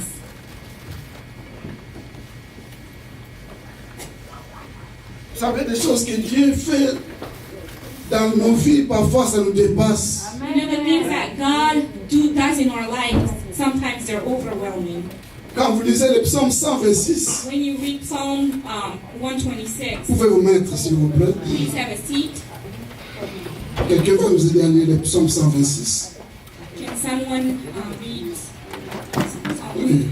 Vous savez, des choses que Dieu fait dans nos vies, parfois ça nous dépasse. You know, the things that God does in our lives, sometimes they're overwhelming. Quand vous lisez le psaume 126, When you read Psalm 126, vous pouvez vous mettre s'il vous plaît. please have a seat. Quelqu'un va nous aider à lire le psaume 126. Can someone read Psalm? Oui.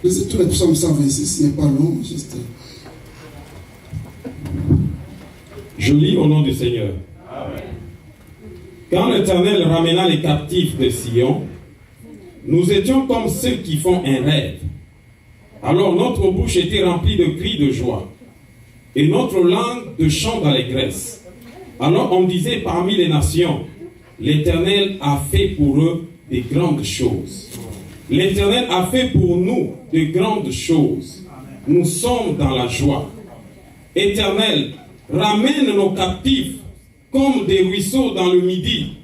Lisez tout le psaume 126, ce n'est pas long, juste. Je lis au nom du Seigneur. Quand l'Éternel ramena les captifs de Sion, nous étions comme ceux qui font un rêve. Alors notre bouche était remplie de cris de joie, et notre langue de chants d'allégresse. Alors on disait parmi les nations, l'Éternel a fait pour eux de grandes choses. L'Éternel a fait pour nous de grandes choses. Nous sommes dans la joie. Éternel, ramène nos captifs comme des ruisseaux dans le midi.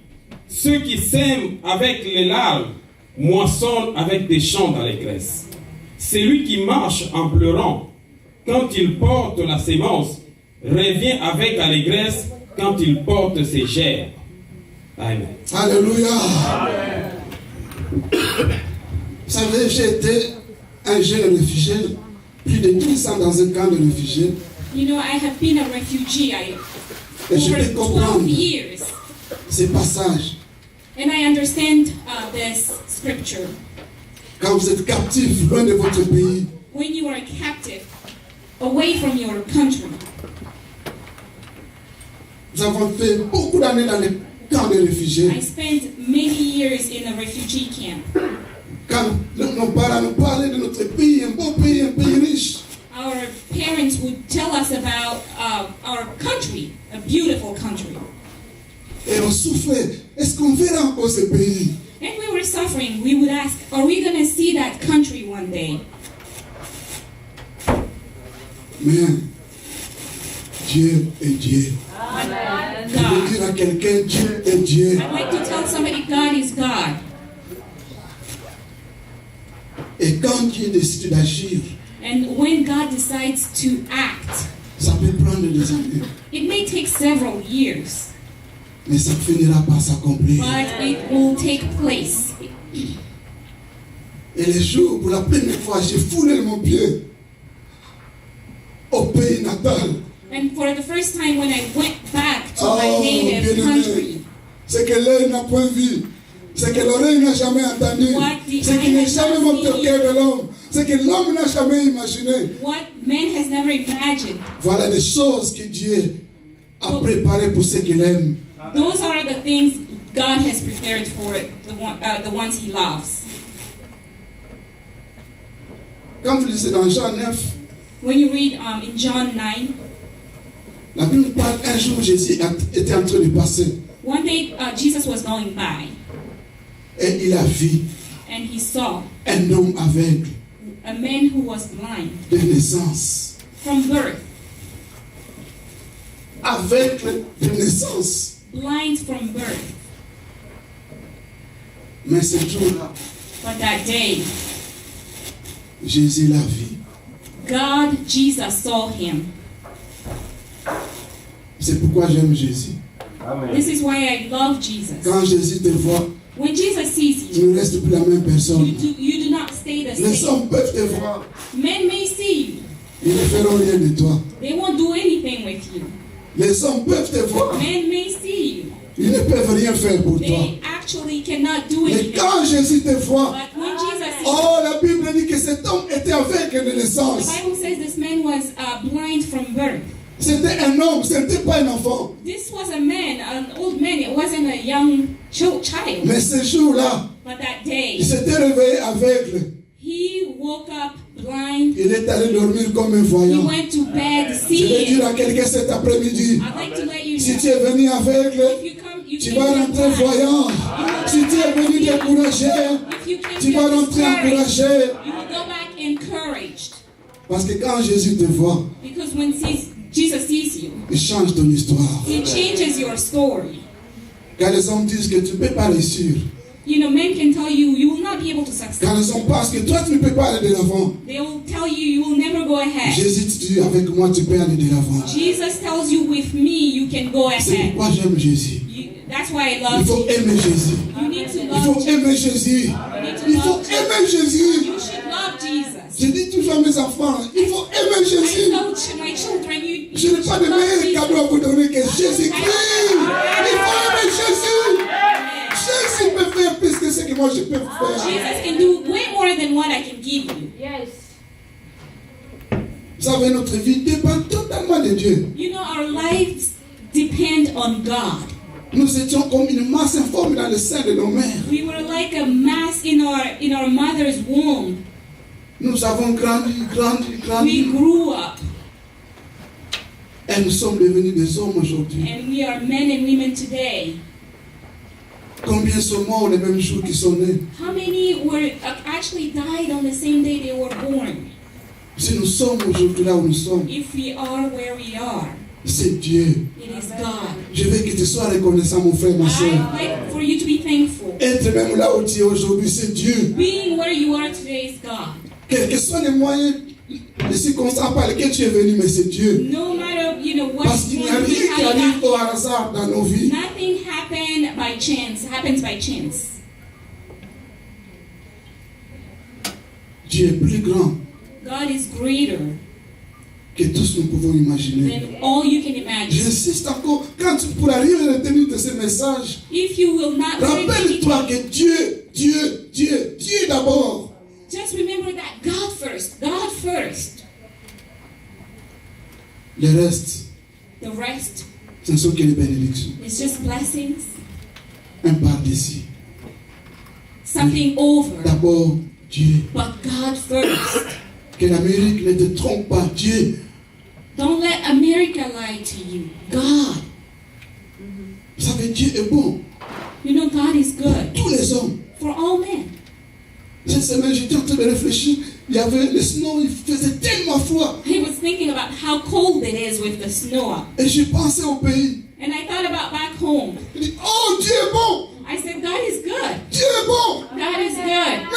Ceux qui sèment avec les larmes moissonnent avec des chants d'allégresse. Celui qui marche en pleurant quand il porte la sémence revient avec allégresse quand il porte ses gerbes. Amen. Alléluia. Amen. Vous savez, j'ai été un jeune réfugié, plus de 10 ans dans un camp de réfugiés. You know, I have been a refugee Et je peux over 12 comprendre years. ces passages. And I understand this scripture. Quand vous êtes captif, loin de votre pays, When you are captive, away from your country. nous avons fait beaucoup d'années dans les camps de réfugiés. I spent many years in a refugee camp. Quand nos parents nous parlaient de notre pays, un beau pays, un pays riche. Our parents would tell us about our country, a beautiful country. Et on souffrait. Est-ce qu'on verra encore ce pays? And we were suffering. We would ask, are we going to see that country one day? Mais Dieu est Dieu. Amen. Je veux dire à quelqu'un, Dieu est Dieu. I'd like to tell somebody, God is God. Et quand Dieu décide d'agir, And when God decides to act, ça peut prendre des années, it may take several years, mais ça finira par s'accomplir. but it will take place. Et les jours, pour la première fois, j'ai foulé mon pied au pays natal. And for the first time when I went back to my native country, ce que l'œil n'a point vu, ce que l'oreille n'a jamais entendu, ce qui n'est jamais monté au cœur de l'homme, ce que l'homme n'a jamais imaginé. what man has never imagined, Voilà des choses que Dieu a préparées pour ceux qu'il aime. those are the things God has prepared for the ones He loves. Quand vous lisez dans Jean 9, When you read in John 9, la Bible parle un jour Jésus était en train de passer one day Jesus was going by et il a vu and he saw un homme aveugle a man who was blind de naissance. from birth, Aveugle de naissance. blind from birth. Mais ce jour-là, But that day, Jésus l'a vu. Jesus saw him. C'est pourquoi j'aime Jésus. This is why I love Jesus. Quand Jésus te voit, When Jesus sees tu you, ne restes plus la même personne. you do not stay the Les same. hommes peuvent te voir. Men may see you. Ils ne feront rien de toi. They won't do anything with you. Les hommes peuvent te voir. Men may see you. Ils ne peuvent rien faire pour toi. They actually cannot do Mais anything. quand Jésus te voit, But when Jesus sees oh, la Bible dit que cet homme était aveugle de naissance. naissance. The Bible says this man was blind from birth. C'était un homme, ce n'était pas un enfant. This was a man, an old man. It wasn't a young child. Mais ce jour-là, But that day, il s'était réveillé aveugle. he woke up blind. Il est allé dormir comme un He voyant. went to bed Je vais seeing. dire à quelqu'un cet après-midi, I'd like to let you si know. tu es venu aveugle, If you come, you tu came vas in rentrer blind. voyant. Si tu es venu découragé, If you came tu vas here rentrer discouraged, encouragé. you will go back encouraged. Parce que quand Jésus te voit, Because when Jesus sees you, il change ton histoire. he changes your story. Quand les hommes disent que tu ne peux pas réussir, You know, men can tell you you will not be able to succeed. quand les hommes pensent que toi tu ne peux pas aller de l'avant, They will tell you you will never go ahead. Jésus te dit avec moi tu peux aller de l'avant. Jesus tells you with me you can go C'est ahead. pourquoi j'aime Jésus. That's why I Il love faut you. aimer Jésus. You need to Il love faut Jesus. aimer Jésus. Il faut aimer Jésus. You should love Jesus. Je dis toujours à mes enfants, il faut aimer I Jésus. tell my children you Je n'ai pas de should love meilleur Jesus. cadeau à vous donner que Jésus-Christ. Il faut aimer Jésus. Jésus peut faire plus que ce que moi je peux faire. Jesus can do way more than what I can give you. Vous savez, notre vie dépend totalement de Dieu. You know, our lives depend on God. Nous étions comme une masse informe dans le sein de nos mères. We were like a mass in our mother's womb. Nous avons grandi. We grew up, Et nous sommes devenus des hommes aujourd'hui. and we are men and women today. Combien sont morts les mêmes jours qu'ils sont nés? How many were actually died on the same day they were born? Si nous sommes aujourd'hui là où nous sommes, If we are where we are, c'est Dieu. it is God. Je veux que tu sois reconnaissant, mon frère, ma soeur. I'd like for you to be thankful. Être même là où tu es aujourd'hui, c'est Dieu. Being where you are today is God. Quels que soient les moyens, les circonstances par lesquelles tu es venu, mais c'est Dieu. No matter, you know, what Parce qu'il n'y a rien qui arrive au hasard dans nos vies. nothing happens by chance. Dieu est plus grand God is greater que tout ce que nous pouvons imaginer. than all you can imagine. J'insiste encore, quand tu pourras rien retenir de ce message, If you will not rappelle-toi que Dieu d'abord. just remember that God first. Le reste, The rest ce ne sont que les bénédictions. is just blessings, Un par-dessus. something over. D'abord, Dieu. But God first. Que l'Amérique ne te trompe pas. Dieu. Don't let America lie to you. God. Vous savez, Dieu est bon. You know, God is good Tous les hommes. for all men. Cette semaine, j'étais en train de réfléchir. Il y avait le snow, il faisait tellement froid. I was thinking about how cold it is with the snow. Et j'ai pensé au pays. And I thought about back home. Je dis, oh, Dieu est bon. I said, God is good. Dieu est bon. God is good.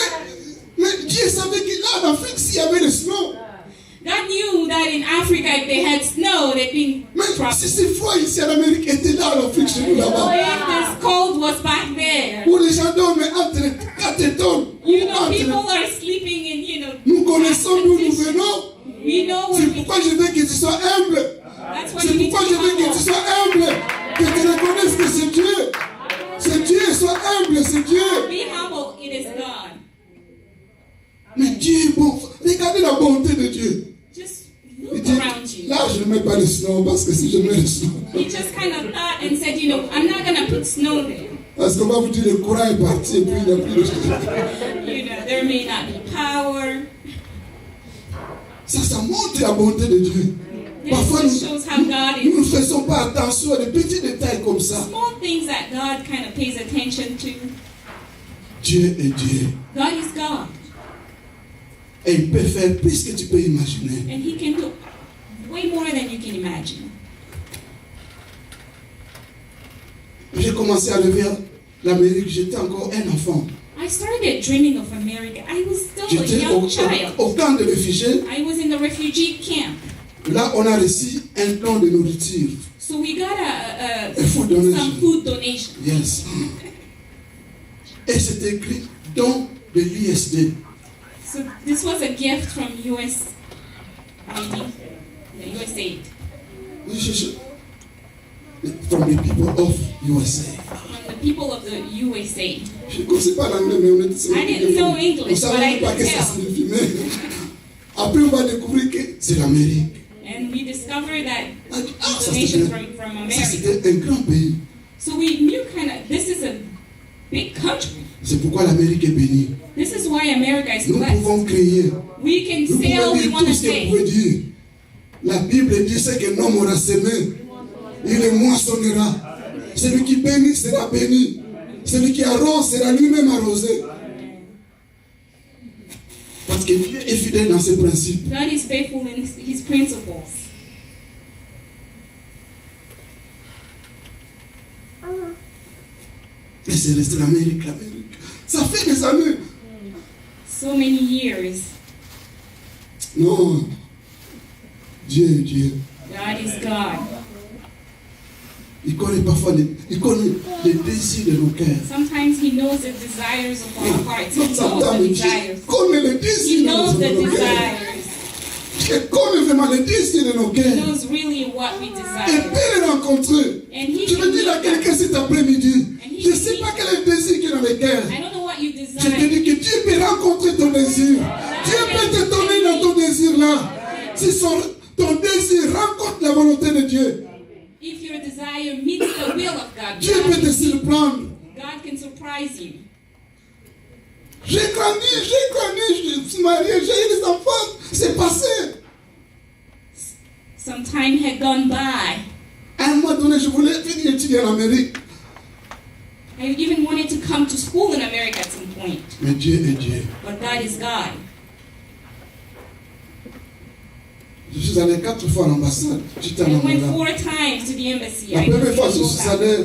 Mais Dieu savait que là, en Afrique, s'il y avait le snow. God knew that in Africa, if they had snow, they'd be Mais trouble. si c'est froid ici en Amérique, était là en Afrique, chez nous là-bas. If this cold was back there, Où les gens dorment entre 4 tonnes. you know, people are sleeping in, you know, Nous connaissons d'où nous venons. we know where C'est we pourquoi je veux que tu sois humble. That's why C'est you need to pourquoi je veux que tu be sois humble. Que tu reconnaisses que c'est Dieu. C'est Dieu, sois humble, c'est Dieu. humble. It is God. Mais Dieu est bon. Regardez la bonté de Dieu. Just Il look dit, around you. là, je ne mets pas le snow parce que si je mets le snow, He just kind of thought and said, you know, I'm not going to put snow there. parce qu'on va vous dire le courant est parti et puis il n'y a plus de choses. You know, there may not be power. Ça montre la bonté de Dieu. Parfois, This shows how God nous ne is. faisons pas attention à des petits détails comme ça. Small things that God kind of pays attention to. Dieu est Dieu. God is God. Et il peut faire plus que tu peux imaginer. And He can do way more than you can imagine. J'ai commencé à lever l'Amérique, j'étais encore un enfant. I started dreaming of America. I was still a J'étais young child. au camp de réfugiés. I was in the refugee camp. Là, on a reçu un don de nourriture. So we got A food donation. some food donation. Yes. Et c'était écrit don de l'USD. So this was a gift from US, the USAID. From the people of USA. From the people of the USAID. Je ne connaissais pas l'anglais, mais on était sur I didn't know English, on savait but I pas could que ça tell. signifie. Mais Après, on va découvrir que c'est l'Amérique. And we discovered that Ça, the nation from America. c'était un grand pays. So we knew this is a big country. C'est pourquoi l'Amérique est bénie. This is why America is Nous blessed. pouvons crier. We can Nous say all pouvons we dire want tout to ce que vous say. pouvez dire. La Bible dit ce que l'homme aura semé, il le moissonnera. Celui qui bénit sera béni. Celui qui arrose sera lui-même arrosé. Parce que Dieu est fidèle dans ses principes. God is faithful in his principles. Et c'est resté l'Amérique. Ça fait des années. So many years. Non. Dieu. God is God. Il connaît parfois les désirs de nos cœurs. Sometimes he knows the desires of our hearts. He knows Sometimes the Dieu desires. connaît les He désirs knows the de nos cœurs. desires. Dieu connaît vraiment les désirs de nos He cœurs. knows really what we Et desire. peut les rencontrer. And he Je veux dire à quelqu'un cet après-midi. Je ne sais pas quel est le désir qu'il y a dans les cœurs. I don't know what you Je te desire. dis que Dieu peut rencontrer ton désir. Dieu peut te donner dans ton désir là. Si ton désir rencontre la volonté de Dieu, If your desire meets the will of God, Dieu peut te surprendre. God can surprise you. J'ai grandi, je suis marié, j'ai eu des enfants. C'est passé. Some time had gone by. À un moment donné, je voulais venir étudier en Amérique. I even wanted to come to school in America at some point. Mais Dieu est Dieu. But God is God. Je suis allé 4 fois à l'ambassade. J'étais I en went Angola. 4 times to the embassy. La I première fois, je didn't suis go back. allé.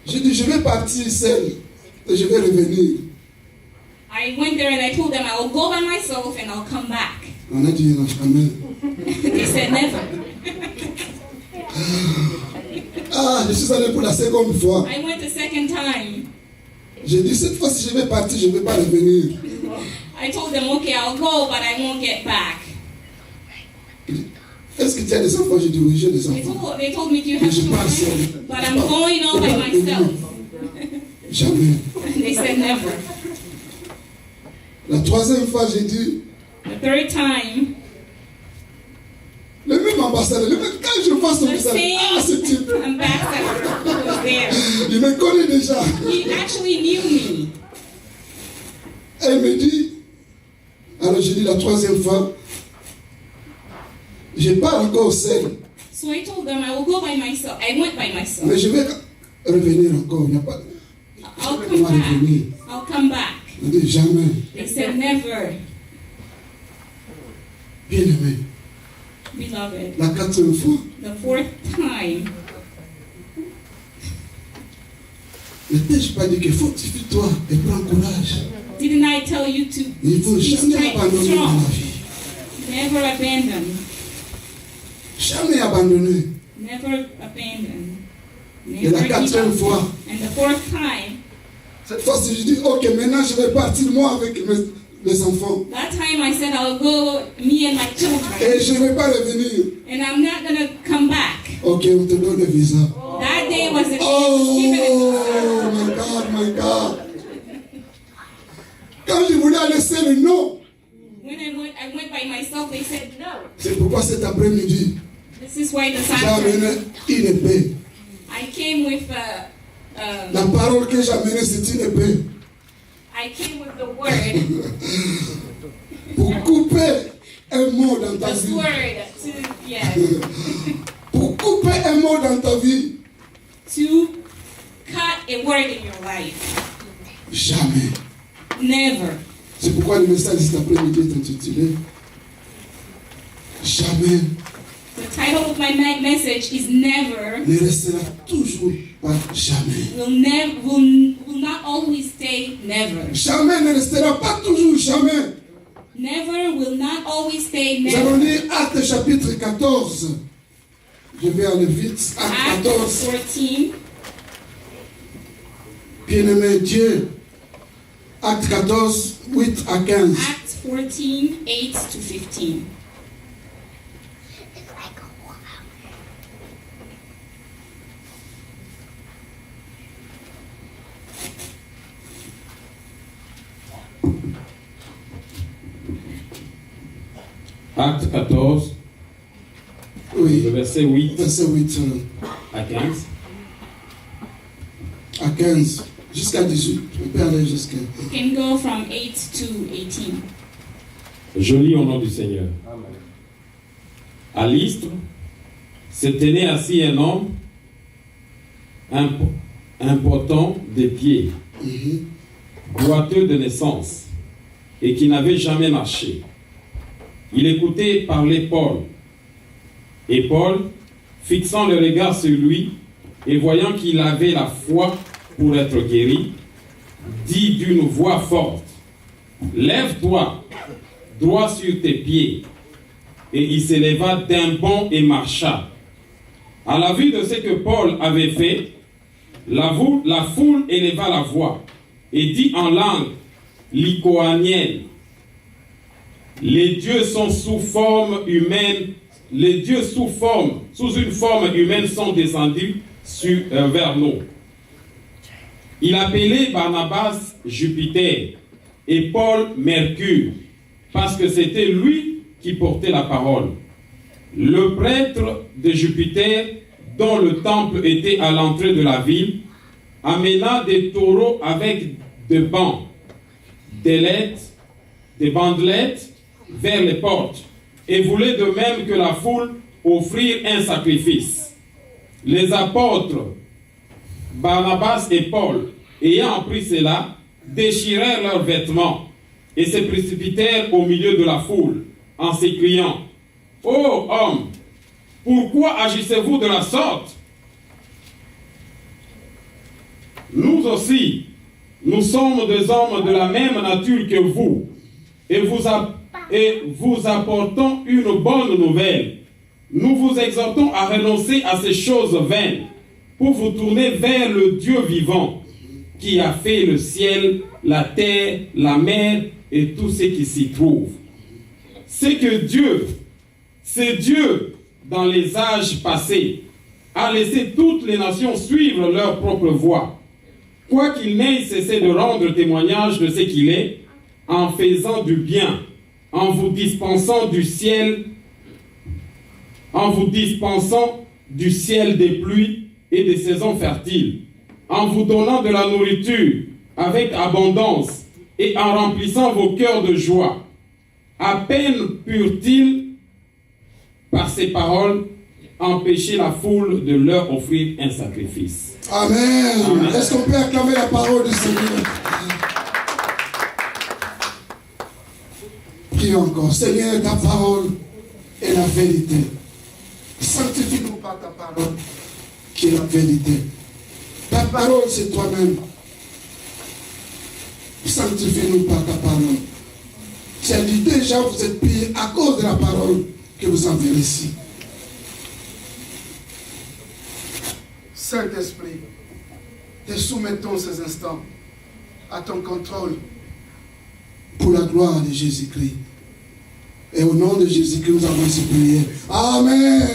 J'ai dit, je vais partir seul. Et je vais revenir. I went there and I told them I'll go by myself and I'll come back. On a dit, non, jamais. They said never. Ah, je suis allé pour la seconde fois. I went the second time. J'ai dit, cette fois, si je vais partir, je ne vais pas revenir. I told them, okay, I'll go, but I won't get back. Est-ce que tu as des enfants? J'ai dit, oui, j'ai des enfants. They told me, do you Mais have je pars children? seul. But I'm going all by myself. Jamais. They said never. La troisième fois, j'ai dit, The third time, le même ambassadeur, quand je vois son the visage, ah, ce type, same ambassador was there. il me connaît déjà. He actually knew me. Elle me dit, alors j'ai dit la troisième fois, je pars encore seul, So I told them I will go by myself. I went by myself. mais je vais revenir encore. Il n'y a pas I'll de come back. revenir. I'll come back. Je dis jamais. They said never. Bien aimé. Beloved. La quatrième fois, The fourth time, ne t'ai-je pas dit qu'il faut fortifie-toi et prends courage. didn't I tell you to Il ne faut be jamais abandonner dans strong? la vie. Never abandon. Jamais abandonner. Never abandon. Et la Never give quatrième up. fois, And the fourth time, cette fois, si je dis, ok, maintenant je vais partir moi avec les enfants. that time I said I'll go, me and my Et children, je ne vais pas revenir. and I'm not gonna come back. Ok, on te donne le visa. That day was the day I was given it. Oh, my God. Quand je voulais aller seul, non. When I went by myself, they said no. C'est pourquoi cet après-midi, This is why this j'ai amené afternoon une épée. I came with La parole que j'ai amenée, c'est une épée. I came with the word, Pour couper un mot dans ta this vie. word to yes, Pour couper un mot dans ta vie. to cut a word in your life. Jamais. Never. C'est pourquoi le message de cet après-midi est intitulé Jamais The title of my message is never. ne restera toujours pas jamais. Will not always stay never. Jamais ne restera pas toujours jamais. Never will not always stay Nous allons never. lire Actes chapitre 14. Je vais aller vite. Actes Acts 14. 14. Bien-aimé Dieu. Acte 14, 8 à 15. Acts 14, 8 to 15. Acte 14, Oui. le verset 8 Verset 8 à 15. à 15. Jusqu'à 18. On peut aller jusqu'à. You can go from 8 to 18. Je lis au nom du Seigneur. À Lystre, se tenait assis un homme impotent des pieds, boiteux de naissance, et qui n'avait jamais marché. Il écoutait parler Paul. Et Paul, fixant le regard sur lui, et voyant qu'il avait la foi pour être guéri, dit d'une voix forte, « Lève-toi, droit sur tes pieds. » Et il s'éleva d'un bond et marcha. À la vue de ce que Paul avait fait, la foule éleva la voix et dit en langue lycaonienne, « Les dieux sont sous forme humaine, les dieux sous une forme humaine sont descendus vers nous. » Il appelait Barnabas Jupiter et Paul Mercure, parce que c'était lui qui portait la parole. Le prêtre de Jupiter, dont le temple était à l'entrée de la ville, amena des taureaux avec des bancs, des bandelettes vers les portes, et voulait de même que la foule offrir un sacrifice. Les apôtres, Barnabas et Paul, ayant appris cela, déchirèrent leurs vêtements et se précipitèrent au milieu de la foule en s'écriant, « Ô homme, pourquoi agissez-vous de la sorte? Nous aussi, nous sommes des hommes de la même nature que vous, et vous apportons une bonne nouvelle. Nous vous exhortons à renoncer à ces choses vaines, pour vous tourner vers le Dieu vivant, qui a fait le ciel, la terre, la mer et tout ce qui s'y trouve. C'est Dieu, dans les âges passés, a laissé toutes les nations suivre leur propre voie, quoiqu'il n'ait cessé de rendre témoignage de ce qu'il est, en faisant du bien, en vous dispensant du ciel des pluies et des saisons fertiles, en vous donnant de la nourriture avec abondance et en remplissant vos cœurs de joie. À peine purent-ils, par ces paroles, empêcher la foule de leur offrir un sacrifice. Amen. Amen. Est-ce qu'on peut acclamer la parole du Seigneur? Prions encore. Seigneur, ta parole est la vérité. Sanctifie-nous par ta parole, qui est la vérité. Ta parole, c'est toi-même. Sanctifie-nous par ta parole. Tu as dit déjà, vous êtes payés à cause de la parole que vous enverrez ici. Saint-Esprit, te soumettons ces instants à ton contrôle pour la gloire de Jésus-Christ. Et au nom de Jésus-Christ, nous avons ainsi prié. Amen.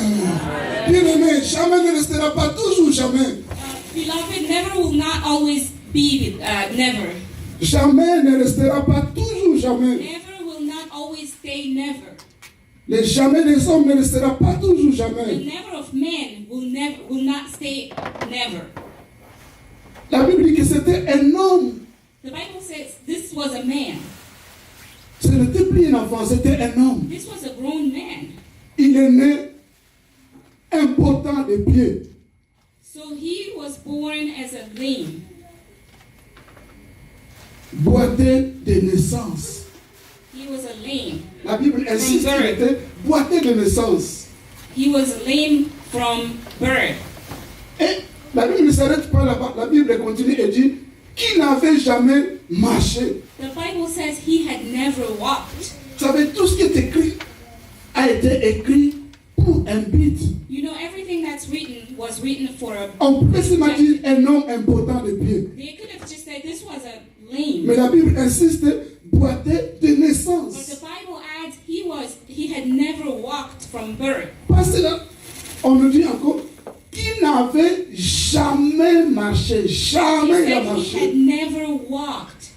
Bien-aimé, jamais ne restera pas, toujours jamais. Beloved, never will not always be never. Jamais ne restera pas, toujours jamais. Never will not always stay never. Les jamais des hommes ne restera pas, toujours jamais. The never of men will not stay never. La Bible dit que c'était un homme. The Bible says this was a man. Ce n'était plus un enfant, c'était un homme. This was a grown man. Il est né impotent des pieds. So he was born as a lame. Boiteux de naissance. He was a lame. La Bible insiste qu'il était boiteux de naissance. He was lame from birth. Et la Bible ne s'arrête pas là-bas. La Bible continue et dit qu'il n'avait jamais marché. The Bible says he had never walked. Vous savez, tout ce qui est écrit a été écrit pour un but. You know, everything that's written was written for a... On peut s'imaginer un homme impotent de pied. They could have just said this was a lame. Mais la Bible insiste, boiteux de But naissance. the Bible adds he had never walked from birth. Parce que là, on nous dit encore qu'il n'avait jamais marché. He Jamais il a said he marché. had never walked.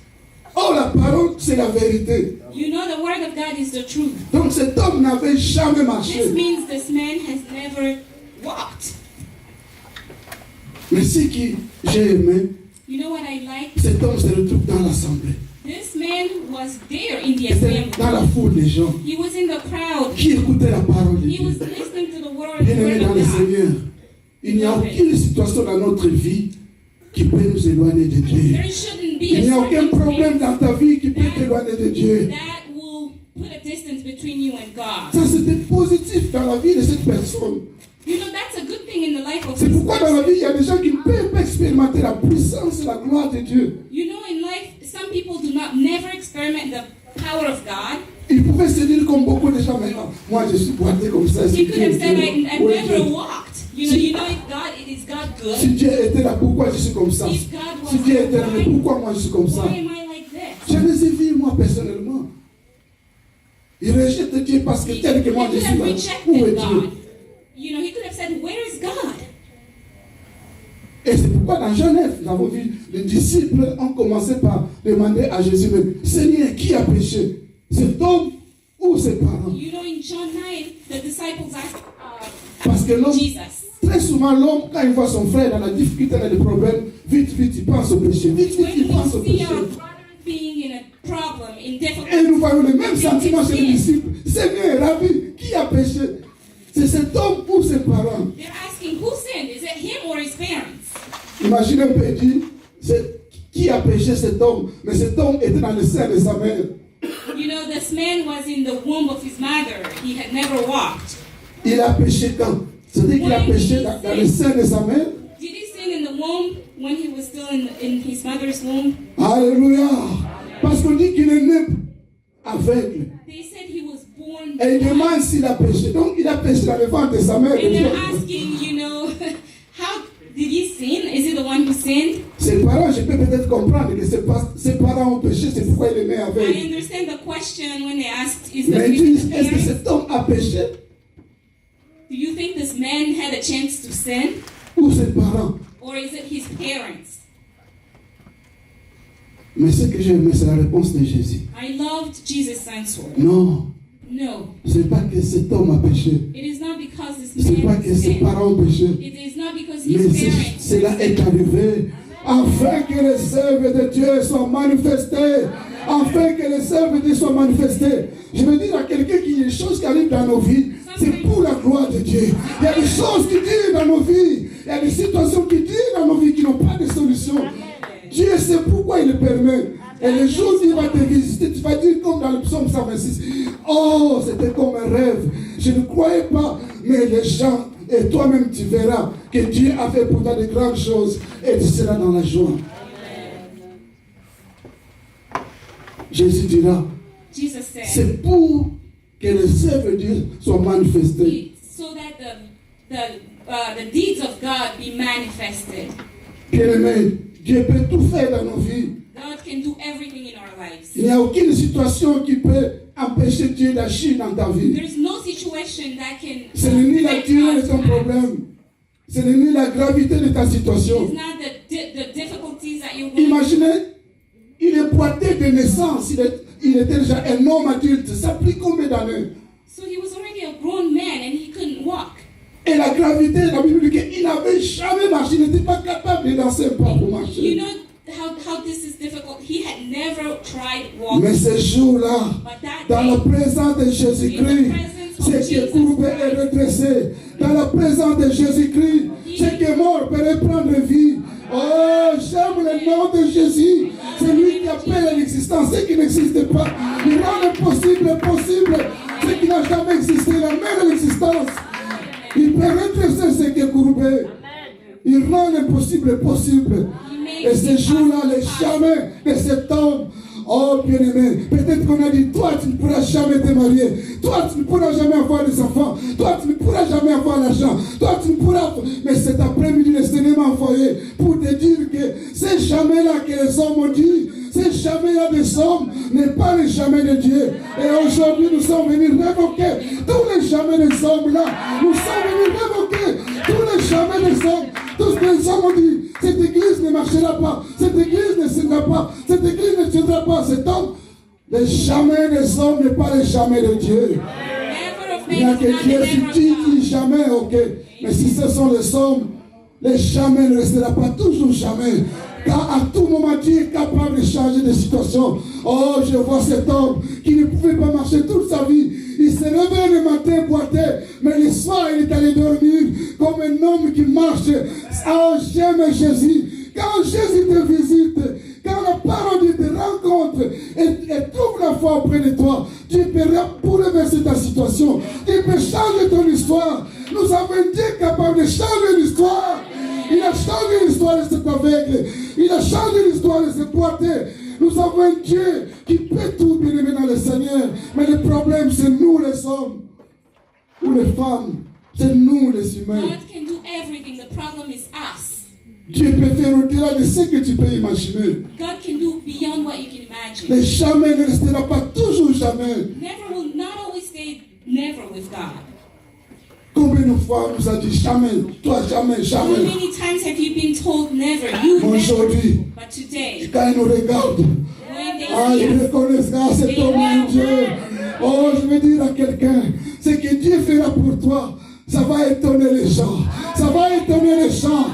Oh, la parole c'est la vérité. You know the word of God is the truth. Donc cet homme n'avait jamais marché. This means this man has never walked. Mais ce que j'ai aimé, You know what I like? cet homme se retrouve dans l'assemblée. This man was there in the Il était assembly. dans la foule des gens He was in the crowd. qui écoutaient la parole de He was Dieu. listening to the word Bien-aimés dans of le God. Seigneur, il n'y a aucune situation dans notre vie qui peut nous éloigner de Dieu. There shouldn't be Il n'y a aucun problème dans ta vie qui peut t'éloigner de Dieu. that will put a distance between you and God. Ça, c'était positif dans la vie de cette personne. You know, that's a good thing in the life of C'est this pourquoi dans la person. vie, il y a des gens qui ne peuvent pas expérimenter la puissance et la gloire de Dieu. You know, in life, some people do not never experiment the power of God. Ils pouvaient se dire comme beaucoup de gens, mais non, moi je suis boité comme ça. You could have said, I've Oui, never walked. You know, if God, is God si good? Dieu était là, pourquoi je suis comme ça? If God Si was Dieu était là, mais good, pourquoi moi je suis comme ça? why am I like this? Je les ai vus, moi, personnellement. Ils rejettent Dieu parce que tel que moi je He could suis have là. Où est rejected Dieu? God. You know, he could have said, where is God? Et c'est pourquoi dans Genève, nous avons vu, les disciples ont commencé par demander à Jésus, mais Seigneur, qui a péché? Cet homme ou ses parents? You know, in John 9, the disciples asked Parce que l'homme, Jesus. très souvent, l'homme, quand il voit son frère dans la difficulté, dans les problèmes, vite, il pense au péché. Vite, il When pense au we see péché. our brother being in a problem, in Et difficulty, nous voyons le même sentiment chez les disciples. Seigneur, Rabbi, qui a péché? C'est cet homme ou ses parents? they're asking, who sinned? Is it him or his parents? Imaginez un peu, il dit, c'est qui a péché cet homme? Mais cet homme était dans le sein de sa mère. You know, this man was in the womb of his mother. He had never walked. Il a péché quand? C'est-à-dire qu'il a péché dans le sein de sa mère? Did he sin in the womb when he was still in his mother's womb? Alléluia! Parce qu'on dit qu'il est né aveugle. They said he was born Et il blind. demande s'il a péché. Donc il a péché dans le ventre de sa mère. And they're asking, you know, how did he sin? Is he the one who sinned? Ses parents, je peux peut-être comprendre que ses parents ont péché, c'est pourquoi il est né I aveugle. understand the question when they asked, is Mais the ils disent, the est-ce que parents? cet homme a péché Do you think this man had a chance to sin? ou ses parents? Or is it his parents? Mais ce que j'ai aimé, c'est la réponse de Jésus. I loved Jesus' answer. Non, No, c'est pas que cet homme a péché. it is not because this C'est pas man que ses sinned. parents ont péché. It is not because Mais his parents. cela est arrivé afin que les œuvres de Dieu soient manifestées. Afin que les œuvres de Dieu soient manifestées. Je veux dire à quelqu'un qu'il y a des choses qui arrivent dans nos vies, c'est pour la gloire de Dieu. Il y a des choses qui disent dans nos vies. Il y a des situations qui disent dans nos vies qui n'ont pas de solution. Dieu sait pourquoi il le permet. Et le jour où il va te visiter, tu vas dire comme dans le psaume 126, oh, c'était comme un rêve. Je ne croyais pas, mais les gens, et toi-même tu verras que Dieu a fait pour toi de grandes choses et tu seras dans la joie. Jésus dira, Jesus said, c'est pour que les œuvres de Dieu soient manifestées. so that the deeds of God be manifested. Bien-aimé, Dieu peut tout faire dans nos vies. God can do everything in our lives. Il n'y a aucune situation qui peut empêcher Dieu d'agir dans ta vie. There's no situation that can. Ce n'est ni la prevent durée God de to ton act. problème. Ce n'est ni la gravité de ta situation. It's not the difficulties that you're going through. Imaginez, il est boité de naissance. Il était déjà un homme adulte. Ça a pris combien d'années? So he was already a grown man and he couldn't walk. Et la gravité, la Bible dit qu'il n'avait jamais marché. Il n'était pas capable de danser un pas pour You marcher. know how this is difficult. He had never tried walking. Mais ce jour-là, But that dans la day, présence de Jésus-Christ, ce qui est courbé est redressé. Dans la présence de Jésus-Christ, ce qui est mort peut reprendre vie. Oh, j'aime le nom de Jésus. C'est lui qui appelle à l'existence ce qui n'existe pas. Il rend l'impossible possible. Ce qui n'a jamais existé, il amène à l'existence. Il peut redresser ce qui est courbé. Il rend l'impossible possible. Et ce jour-là, les jamais de cet homme, oh bien-aimé, peut-être qu'on a dit, toi tu ne pourras jamais te marier, toi tu ne pourras jamais avoir des enfants, toi tu ne pourras jamais avoir l'argent, toi tu ne pourras... Mais cet après-midi, le Seigneur m'a envoyé pour te dire que c'est jamais-là que les hommes ont dit, c'est jamais-là des hommes, n'est pas les jamais de Dieu. Et aujourd'hui, nous sommes venus révoquer tous les jamais des hommes-là. Nous sommes venus révoquer tous les jamais des hommes. Tous les hommes ont dit, cette église ne marchera pas, cette église ne tiendra pas, cette église ne tiendra pas. Cet homme, Les jamais des hommes n'est pas les jamais de Dieu. Il y a que Dieu dit jamais, ok. Mais si ce sont les hommes, les jamais ne restera pas toujours jamais. Car à tout moment, Dieu est capable de changer de situation. Oh, je vois cet homme qui ne pouvait pas marcher toute sa vie. Il s'est levé le matin, boitait, mais le soir, il est allé dormir comme un homme qui marche. Oh, j'aime Jésus. Quand Jésus te visite, quand la parole de Dieu te rencontre et trouve la foi auprès de toi, Dieu peut bouleverser ta situation. Dieu peut changer ton histoire. Nous avons un Dieu capable de changer l'histoire. Il a changé l'histoire de cet aveugle. Il a changé l'histoire de ce boiteux. Nous avons un Dieu qui peut tout, bien aimé dans le Seigneur. Mais le problème, c'est nous les hommes ou les femmes. C'est nous les humains. God can do everything. The problem is us. Dieu peut faire au-delà de ce que tu peux imaginer. God can do beyond what you can imagine. Les jamais ne restera pas toujours jamais. Never will not always stay never with God. Combien de fois on nous a dit jamais, toi jamais, How jamais. many times have you been told never? You never. Aujourd'hui, But today, quand ils nous regardent, when they ah, see ils us, reconnaissent, ah, cet homme est Dieu. Oh, je veux dire à quelqu'un, ce que Dieu fera pour toi, ça va étonner les gens. Ça va étonner les gens.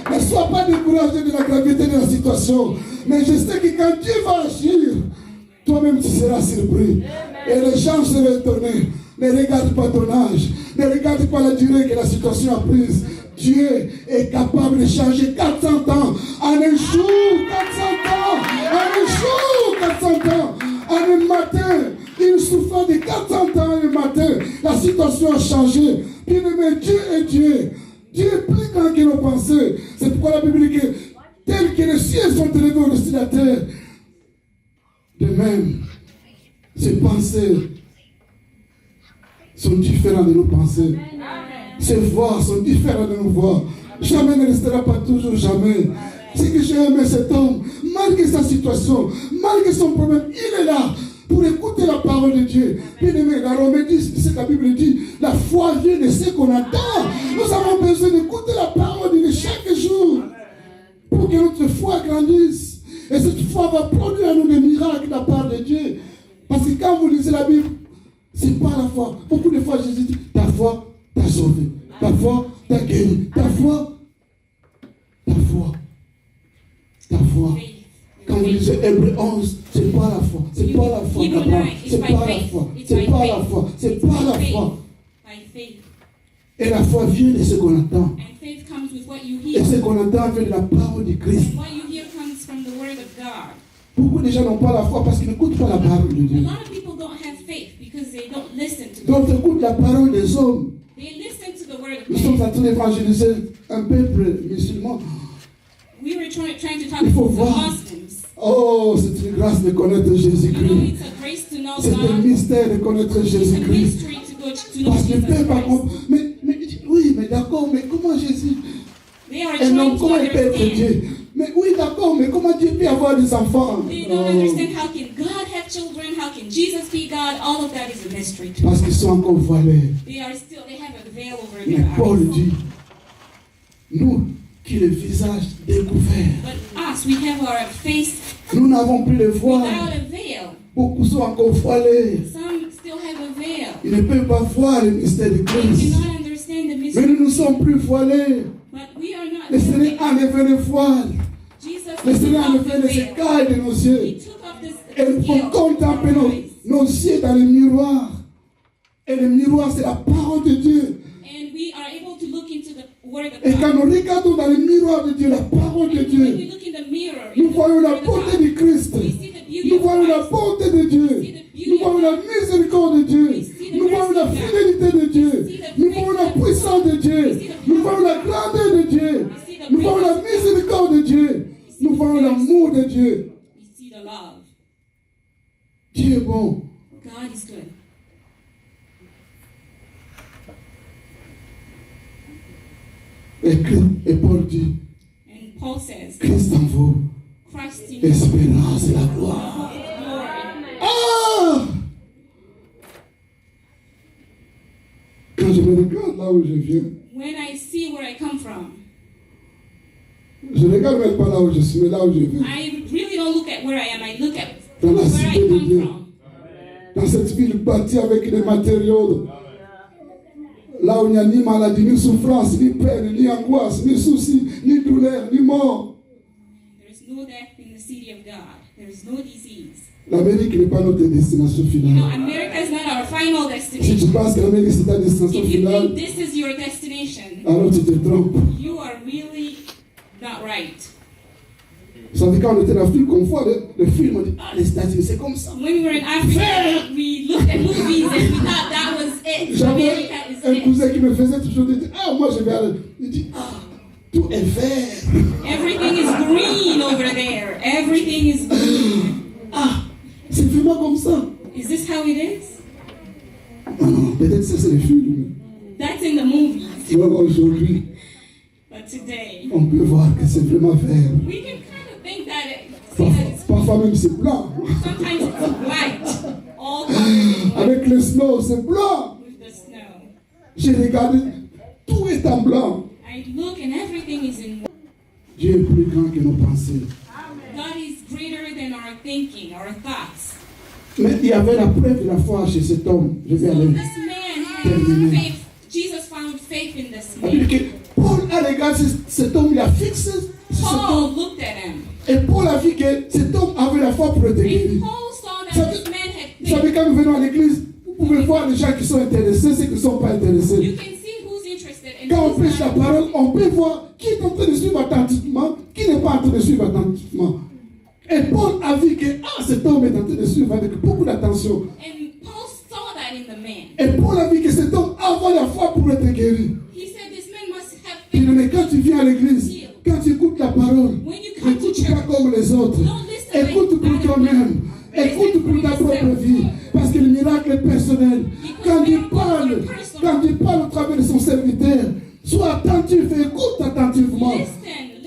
Ne sois pas découragé de la gravité de la situation. Mais je sais que quand Dieu va agir, toi-même tu seras surpris. Et les gens seront étonnés. Ne regarde pas ton âge. Ne regarde pas la durée que la situation a prise. Dieu est capable de changer 400 ans en un jour, 400 ans, en un jour, 400 ans, en un matin. Une souffrance de 400 ans en un matin. La situation a changé. Bien-aimé, Dieu est Dieu. Dieu est plus grand que nos pensées. C'est pourquoi la Bible dit que tels que les cieux sont élevés au-dessus de la terre, de même, ses pensées sont différentes de nos pensées. Ses voix sont différentes de nos voix. Jamais ne restera pas toujours jamais. C'est que j'ai aimé cet homme, malgré sa situation, malgré son problème, il est là pour écouter la parole de Dieu. Bien aimé, la Romains dit, c'est ce que la Bible dit, la foi vient de ce qu'on entend. Nous avons besoin d'écouter la parole de Dieu chaque jour pour que notre foi grandisse. Et cette foi va produire à nous des miracles de la part de Dieu. Parce que quand vous lisez la Bible, c'est pas la foi. Beaucoup de fois, Jésus dit, ta foi t'a sauvé. Ta foi t'a guéri. Ta foi. Quand vous lisez Hébreux 11, c'est pas la foi. C'est pas la foi. C'est pas la foi. C'est pas la foi. C'est pas la foi. Et la foi vient de ce qu'on entend. Et ce qu'on entend vient de la parole de Christ. Beaucoup de gens n'ont pas la foi parce qu'ils n'écoutent pas la parole de Dieu. D'autres écoutent la parole des hommes. Nous sommes en train d'évangéliser un peuple musulman. Il faut voir. Oh, c'est une grâce de connaître Jésus-Christ. C'est un mystère de connaître Jésus-Christ. Parce que le peuple a compris. Mais d'accord, mais comment Jésus est un homme, comment il peut être Dieu? Mais oui, d'accord, mais comment Dieu peut avoir des enfants? Parce qu'ils sont encore voilés. Mais Paul dit, nous qui le visage découvert, nous n'avons plus de voile. Beaucoup sont encore voilés. Ils ne peuvent pas voir le mystère de Christ. Mais nous ne sommes plus voilés. Le Seigneur a enlevé le voile. Le Seigneur a enlevé les écailles de nos yeux. Et nous pouvons contempler nos yeux dans le miroir. Et le miroir, c'est la parole de Dieu. Et quand nous regardons dans le miroir de Dieu, la parole de Dieu, nous voyons la beauté de Christ. Nous voyons la bonté de Dieu. Nous voyons la miséricorde de Dieu. Nous voyons la fidélité de Dieu. Nous voyons la puissance de Dieu. Nous voyons la grandeur de Dieu. Nous voyons la miséricorde de Dieu. Nous voyons l'amour de Dieu. Dieu est bon. Et Paul dit, Christ en vous, espérance et la gloire. Ah! Quand je me regarde là où je viens, je ne regarde même pas là où je suis, mais là où je viens. I really don't look at where I am. I look at Dans la where I cité de come Dieu. from. dans cette ville bâtie avec des matériaux. Là où il n'y a ni maladie, ni souffrance, ni peine, ni angoisse, ni souci, ni douleur, ni mort. There is no death in the city of God. There is no disease. L'Amérique n'est pas notre destination You know, finale. America is not our final Si tu destination. penses que l'Amérique c'est ta destination If you finale, think this is your destination, alors tu te trompes. you are really not right. Vous savez, quand on était en Afrique, on voit le film, on dit, ah, les États-Unis, c'est comme ça. When we were in Africa, we looked at movies and we thought that was it. J'avais America un is it. cousin qui me faisait toujours dire, ah, moi je vais aller. Il dit, ah, tout est vert. Everything is green over there. Everything is green. Ah, c'est vraiment comme ça. Is this how it is? Non, peut-être que c'est le film. That's in the movies. Mais aujourd'hui, But today, on peut voir que c'est vraiment vert. we can kind of think that it's Parfois même c'est blanc. sometimes it's white, all covered Avec le snow, c'est blanc. with the snow. J'ai regardé, tout est en blanc. I look and everything is in white. Dieu est plus grand que nos pensées. God is greater than our thinking, our thoughts. Mais il y avait la preuve de la foi chez cet homme. Je vais So aller. this man had faith. Jesus found faith in this Ça veut dire man. que Paul a regardé cet homme, il a fixé sur cet Paul homme. looked at him. Et Paul a vu que cet homme avait la foi pour être And guéri. Paul saw that this man had Vous savez, faith. quand nous venons à l'église, vous pouvez voir les gens qui sont intéressés, ceux qui ne sont pas You intéressés. can see who's interested and Quand on who's prêche la not. parole, on peut voir qui est en train de suivre attentivement, qui n'est pas en train de suivre attentivement. Et Paul a vu que cet homme est en train de suivre avec beaucoup d'attention. And Paul saw that in the man. Et Paul a vu que cet homme avait la foi pour être guéri. He said this man must have Puis faith. quand tu viens à l'église, quand tu écoutes la parole, When you come to n'écoute pas church, comme les autres. don't listen like Écoute pour other toi-même. people. Écoute pour ta propre vie. Parce que le miracle est personnel. Quand il parle au travers de son serviteur, sois attentif et écoute attentivement.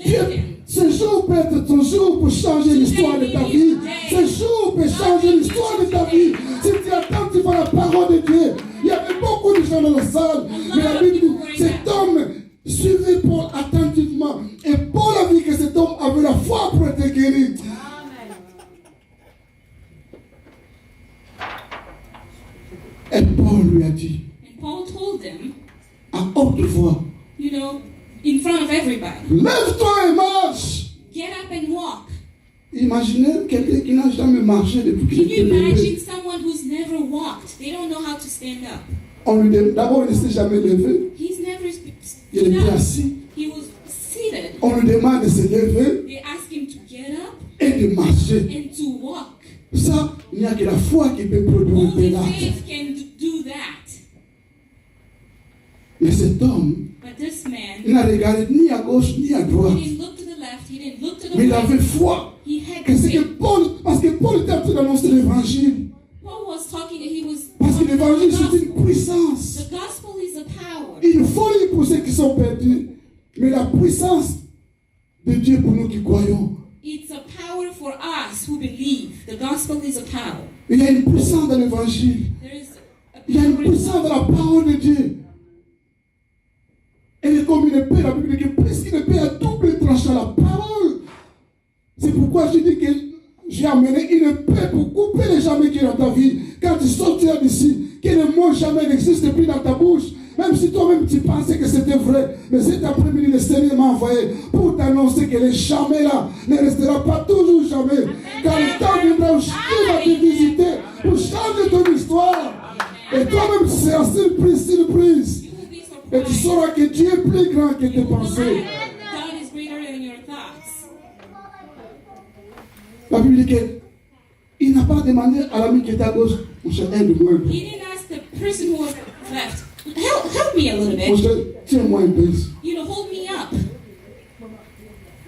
Dieu, ce jour peut être ton jour pour changer l'histoire de ta vie. Ce jour peut changer l'histoire de ta vie. Si tu es attentif à la parole de Dieu, il y avait beaucoup de gens dans la salle. Mais la Bible dit, cet homme suivait Paul attentivement. Et Paul a vu que cet homme avait la foi pour être guéri. Et Paul lui a dit, And Paul told him, à haute voix, you know, in front of everybody, lève-toi et marche. get up and walk. Imaginez quelqu'un qui n'a jamais marché depuis qu'il Can you était bébé. imagine someone who's never walked? They don't know how to stand up. On lui dit, d'abord, il ne s'est jamais levé. He's never Il stood était up. assis. He was seated. On lui demande de se lever They asked him to get up et de marcher. and to walk. Ça, il n'y a que la foi qui peut produire un Only miracle. faith can do that. Mais cet homme, But this man, il n'a regardé ni à gauche ni à droite. he didn't look to the left, he didn't look to the Mais il avait right. foi. He had Que c'est que faith. Paul, parce que Paul était en train d'annoncer l'évangile. Paul was talking, he was Parce que talking about l'évangile, the c'est gospel. une puissance. The gospel is a power. Une folie pour ceux qui sont perdus. Mais la puissance de Dieu pour nous qui croyons. It's a power for us who believe. The gospel is a power. Il y a une puissance dans l'évangile. There is a Il y a une power in puissance dans la parole de Dieu. Elle est comme une épée, la Bible dit que plus qu'une épée à double tranchant la parole. C'est pourquoi je dis que j'ai amené une épée pour couper les jamais qui sont dans ta vie. Quand tu sortiras d'ici, que le mot jamais n'existe plus dans ta bouche. Même si toi-même tu pensais que c'était vrai. Mais cet après-midi, le Seigneur m'a envoyé pour t'annoncer que le jamais là ne restera pas toujours jamais. Car le temps viendra où Dieu va te visiter pour changer ton histoire. Et toi-même, c'est une surprise. You will be Et tu surprised. sauras que Dieu est plus grand que tes pensées. God is greater than your thoughts. La Bible dit qu'il n'a pas demandé à l'ami qui était à gauche, mon cher, aide-moi un peu. He didn't ask the person who was left, help me a little Mon bit. cher, tiens-moi un peu. You know, hold me up.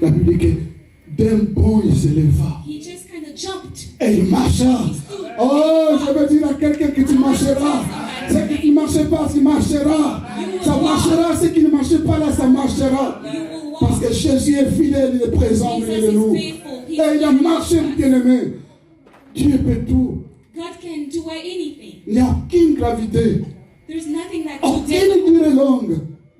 La Bible dit que d'un bond il se leva. He just kind of jumped. Et il marcha. Oh, je veux dire à quelqu'un que tu marcheras. C'est que tu ne marches pas, tu marcheras. Ça marchera, ce qui ne marche pas là, ça marchera. You will walk. Parce que Jésus est fidèle, il est présent au milieu de Jesus nous. is Et faithful. il a marché, bien-aimé. Dieu peut tout. God can do anything. Il n'y a aucune gravité, There's nothing that's too aucune difficult. durée longue,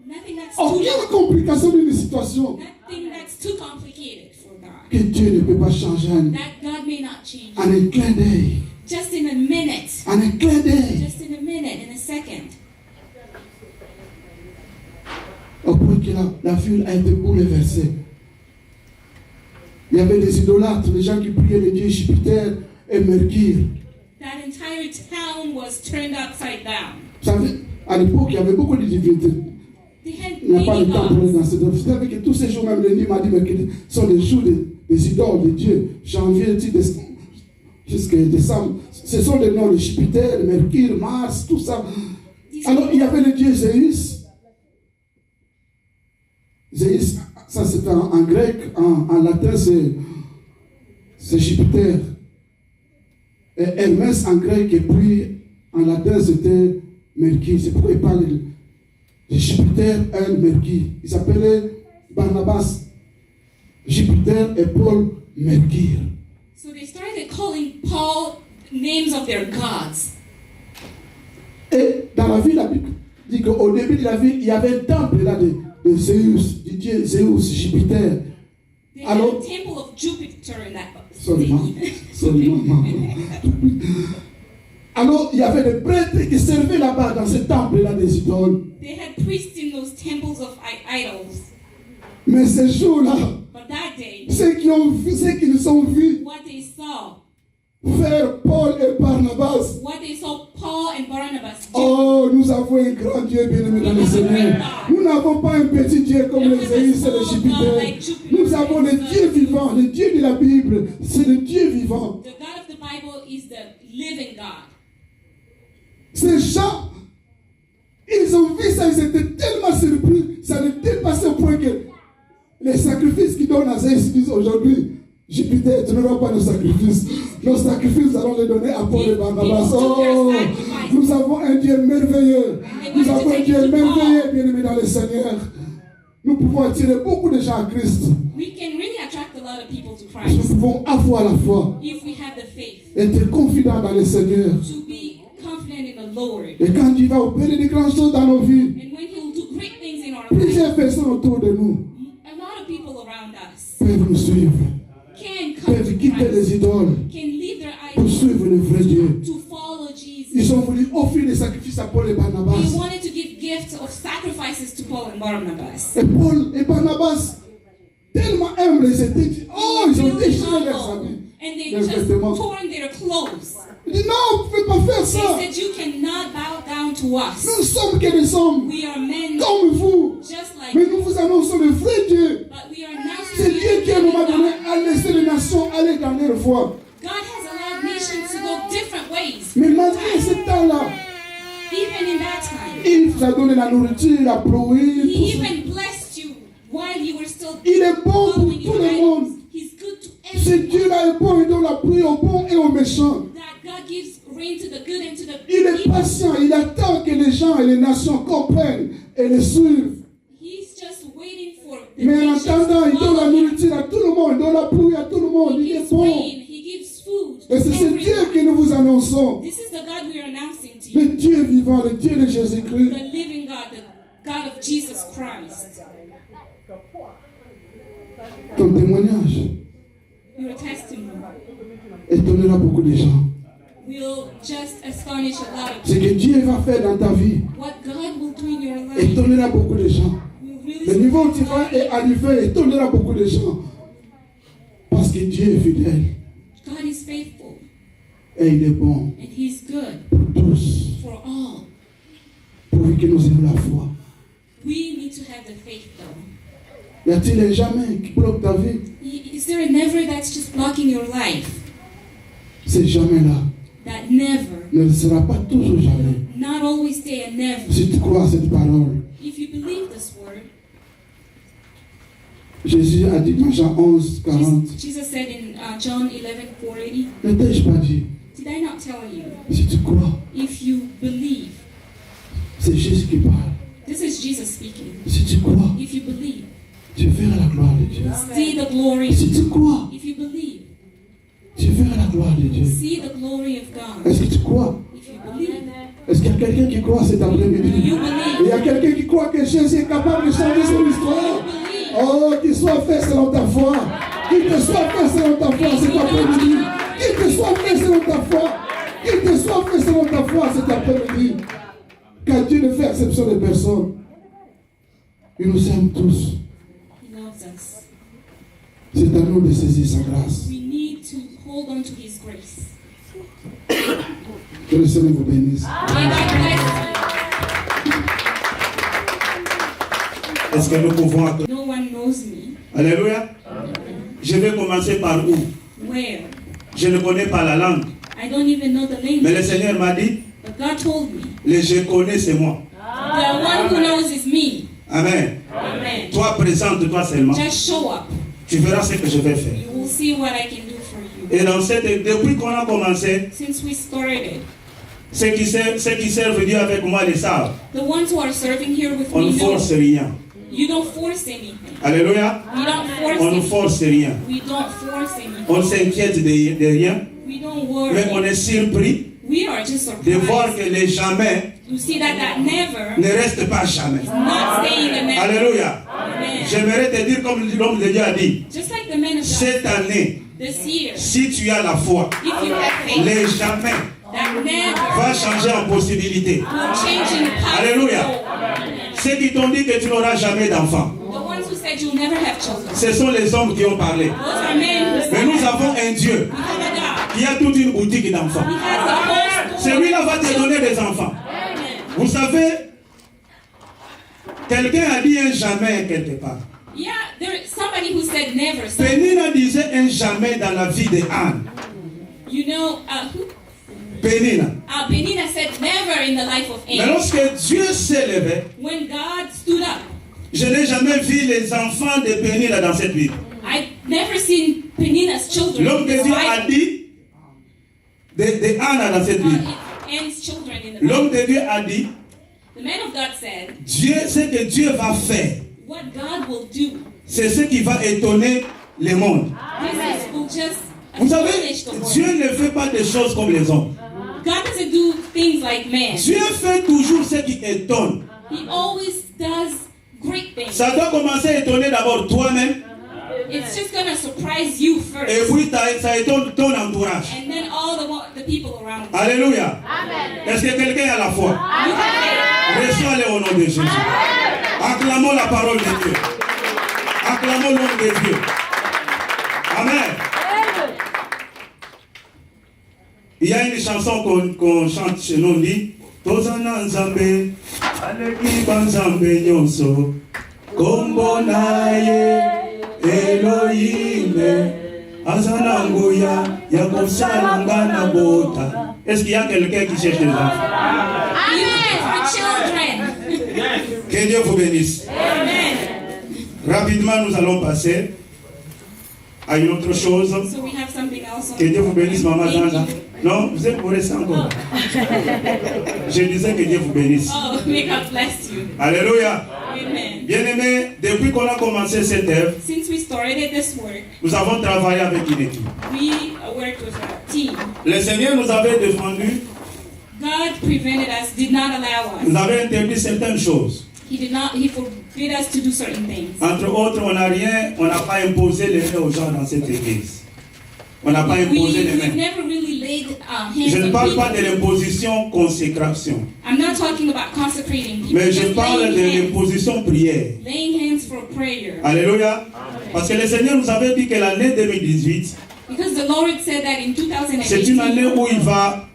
Nothing that's too aucune long. complication d'une situation Nothing that's too complicated for God. que Dieu ne peut pas changer That God may not change. en un clin d'œil, Just in a minute. en En un clin d'œil. Just in a minute, in a second. Au point que la ville a été bouleversée. Il y avait des idolâtres, des gens qui priaient les dieux Jupiter et Mercure. That entire town was turned upside down. Vous savez, à l'époque, il y avait beaucoup de divinités. They had Il n'y a pas de many temps pour aller gods. dans cette œuvre. Vous savez que tous ces jours, même lundi, m'a dit que ce sont des jours des idoles, des dieux. Janvier, jusqu'à décembre. Ce sont des noms de Jupiter, de Mercure, Mars, tout ça. Alors, il y avait le dieu Zéus. Zéus, ça c'est en grec, en latin c'est Jupiter. Et Hermès en grec, et puis en latin c'était Mercure. C'est pourquoi il parle de Jupiter et Mercure. Il s'appelait Barnabas, Jupiter et Paul Mercure. So they started calling Paul names of their gods. Et dans la ville, la Bible dit qu'au début de la ville, il y avait un temple là de Zeus, du dieu Zeus, Jupiter. They Alors, had a temple of Jupiter in that seulement. Alors, il y avait des prêtres qui servaient là-bas dans ce temple-là des idoles. They had priests in those temples of idols. Mais ce jour-là, But that day, ceux qui nous ont vus what they saw, faire Paul et Barnabas, what they saw Paul and Barnabas do, oh, nous avons un grand Dieu bien-aimé dans le Seigneur. Nous n'avons pas un petit Dieu comme les Zéus et les Jupiter. Nous avons le Dieu vivant, le Dieu de la Bible. C'est le Dieu vivant. the God of the Bible is the living God. Ces gens, ils ont vu ça, ils étaient tellement surpris. Ça les dépassait au point que les sacrifices qu'ils donnent à Zéus disent aujourd'hui, Jupiter, tu n'auras pas de sacrifices. Nos sacrifices, nous allons les donner à Paul et Barnabas. Oh, nous avons un Dieu merveilleux. Nous avons un Dieu merveilleux, bien-aimé dans le Seigneur. Nous pouvons attirer beaucoup de gens à Christ. We can really attract a lot of people to Nous Christ pouvons avoir la foi, if we have the faith être confidents dans le Seigneur. to be confident in the Lord. Et quand il va opérer de grandes choses dans nos vies, And when He will do great things in our lives, plusieurs personnes autour de nous a lot of people around us peuvent nous suivre, can come peuvent to quitter Christ, les idoles can leave their pour idols suivre le vrai Dieu. to follow Jesus. Ils ont voulu offrir des sacrifices à Paul et Barnabas. They wanted to give gifts of sacrifices to Paul and Barnabas. Et Paul et Barnabas, tellement humbles, ils étaient dit, oh, ils ont Really déchiré leurs humble. habits. And they Leurs just vêtements. torn their clothes. Ils disent, non, vous ne pouvez pas faire ça. They said, you cannot bow down to us. Nous ne sommes que des hommes We are men comme vous. just like Mais nous vous annonçons le vrai Dieu. but we are now C'est Dieu qui, à un moment donné, a laissé les nations aller dans leur foi. God has allowed nations to go different ways. Mais malgré ce temps-là, Even in that time, il vous a donné la nourriture, la pluie. He tout ça. even blessed you while you were still Il est bon pour following tout your le monde. idols. He's good to Ce everyone. Dieu-là est bon, il donne la pluie aux bons et aux méchants. That God gives rain to the good and to the Il est evil. patient, il attend que les gens et les nations comprennent et les suivent. He's just waiting for the Mais en nations attendant, to il donne la follow him. nourriture à tout le monde, il donne la pluie à tout le monde. He Il est gives bon. rain. He gives food to Et c'est ce Dieu everyone. que nous vous annonçons. This is the God we are announcing to Le you. Dieu vivant, le Dieu de Jésus-Christ. The living God, the God of Jesus Christ. Ton témoignage Your testimony étonnera beaucoup de gens. will just astonish a lot of Ce que Dieu va faire dans ta vie what God will do in your life. étonnera beaucoup de gens. Will really Le niveau où tu surprise vas est arrivé étonnera beaucoup de gens. Parce que Dieu est fidèle God is faithful et il est bon and He's good pour tous. for all. Pourvu que nous ayons la foi. We need to have the faith though. Y a-t-il un jamais qui bloque ta vie? Is there a never that's just blocking your life? Ce jamais-là That never, ne le sera pas toujours jamais. not always stay a never. Si tu crois à cette parole, If you believe this word, Jésus a dit dans Jean 11, 40, Jesus said in John 11:40, ne t'ai-je pas dit, did I not tell you? si tu crois, If you believe, c'est Jésus qui parle. this is Jesus speaking. Si tu crois, If you believe, tu verras la gloire de Dieu. see the glory. Si tu crois, If you believe, tu verras la gloire de Dieu. see the glory of God. Est-ce que tu crois? If you believe, Est-ce qu'il y a quelqu'un qui croit cet do après-midi? you Il believe? y a quelqu'un qui croit que Jésus est capable de changer son histoire. Oh, qu'il soit fait selon ta foi. Qu'il te soit fait selon ta foi cet après-midi. Qu'il te soit fait selon ta foi. Qu'il te soit fait selon ta foi cet après-midi. Car Dieu ne fait exception de personne. Il nous aime tous. He loves us. C'est à nous de saisir sa grâce. We need to hold on to His grace. Que le Seigneur vous bénisse. May God bless Est-ce que nous pouvons... you. No one knows me. Alléluia. Je vais commencer par où? Where? Je ne connais pas la langue. I don't even know the language. Mais le Seigneur m'a dit, But God told me. le je connais, c'est moi. The one who knows is me. Amen. Amen. Toi, présente-toi seulement. Just show up. Tu verras ce que je vais faire. You will see what I can do for you. Et dans depuis qu'on a commencé, Since we started, ceux qui servent Dieu avec moi le savent. the ones who are serving here with On ne me know. force rien. You don't force anything. Alléluia. We don't force On ne anything. force rien. We don't force anything. On s'inquiète de rien. We don't Mais on worry. est surpris We are just de voir surprised que les jamais to see that never ne restent pas jamais. not staying the never. Alléluia. Amen. J'aimerais te dire comme l'homme de Dieu a dit, Just like the man of God, cette année, this year, si tu as la foi, if you have faith, les jamais that never va changer en possibilité. will change in the Alléluia. possible. Ceux qui t'ont dit que tu n'auras jamais d'enfant, The ones who said you'll never have children, ce sont les hommes qui ont parlé. those are men who Mais said nous that. avons un Dieu We have a God. qui a toute une boutique d'enfants. He has a whole store. Celui-là va te donner des enfants. Amen. Vous savez, quelqu'un a dit un jamais quelque part. Yeah, there's somebody who said never. So, Pénina disait un jamais dans la vie de Anne. you know, Pénina. Penina said never in the life of Mais Anne. lorsque Dieu s'est levé, When God stood up, je n'ai jamais vu les enfants de Pénina dans cette Bible. I've never seen Penina's children. L'homme de in the Dieu a Bible. dit de Anne dans cette Bible. Anne's children in the Bible. L'homme de Dieu a dit, The man of God said, Dieu, ce que Dieu va faire, what God will do, c'est ce qui va étonner le monde. this will just Vous savez, astonish the world. Dieu ne fait pas des choses comme les hommes. God doesn't do things like man. Dieu fait toujours ce qui étonne. He always does great things. Ça doit commencer à étonner d'abord toi-même, It's just going to surprise you first. et puis ça étonne ton entourage. And then all the people around you. Alléluia. Est-ce que quelqu'un a la foi? You have faith. Reçois-le au nom de Jésus. Acclamons la parole de Dieu. Acclamons l'homme de Dieu. Amen. Il y a une chanson qu'on chante chez nous, on dit Tozana Nzambe, Aleki Banzambe Nyonso, Kombo Naye, Elohim, Azana Nguya, Yakosala Ngana Bota. Est-ce qu'il y a quelqu'un qui cherche des enfants? Amen. For children. Que Dieu vous bénisse. Amen. Rapidement, nous allons passer à une autre chose. So we have something else on. Que Dieu vous bénisse, Maman Thank Zanda. you. Non, vous êtes pour rester encore. Je disais que Dieu vous bénisse. Oh, may God bless you. Alléluia. Amen. Bien-aimés, depuis qu'on a commencé cette œuvre, Since we started this work, nous avons travaillé avec une équipe. we worked with a team. Le Seigneur nous avait défendu, God prevented us, did not allow us. nous avait interdit certaines choses. He forbid us to do certain things. Entre autres, on n'a pas imposé les mains aux gens dans cette église. On n'a pas imposé les We've mains. never really laid Je hands ne on parle pas de people. l'imposition consécration, I'm not talking about consecrating people. mais je just parle de laying hands. l'imposition prière. Laying hands for prayer. Alléluia. Parce que le Seigneur nous avait dit que l'année 2018, Because the Lord said that in c'est une année 2018, où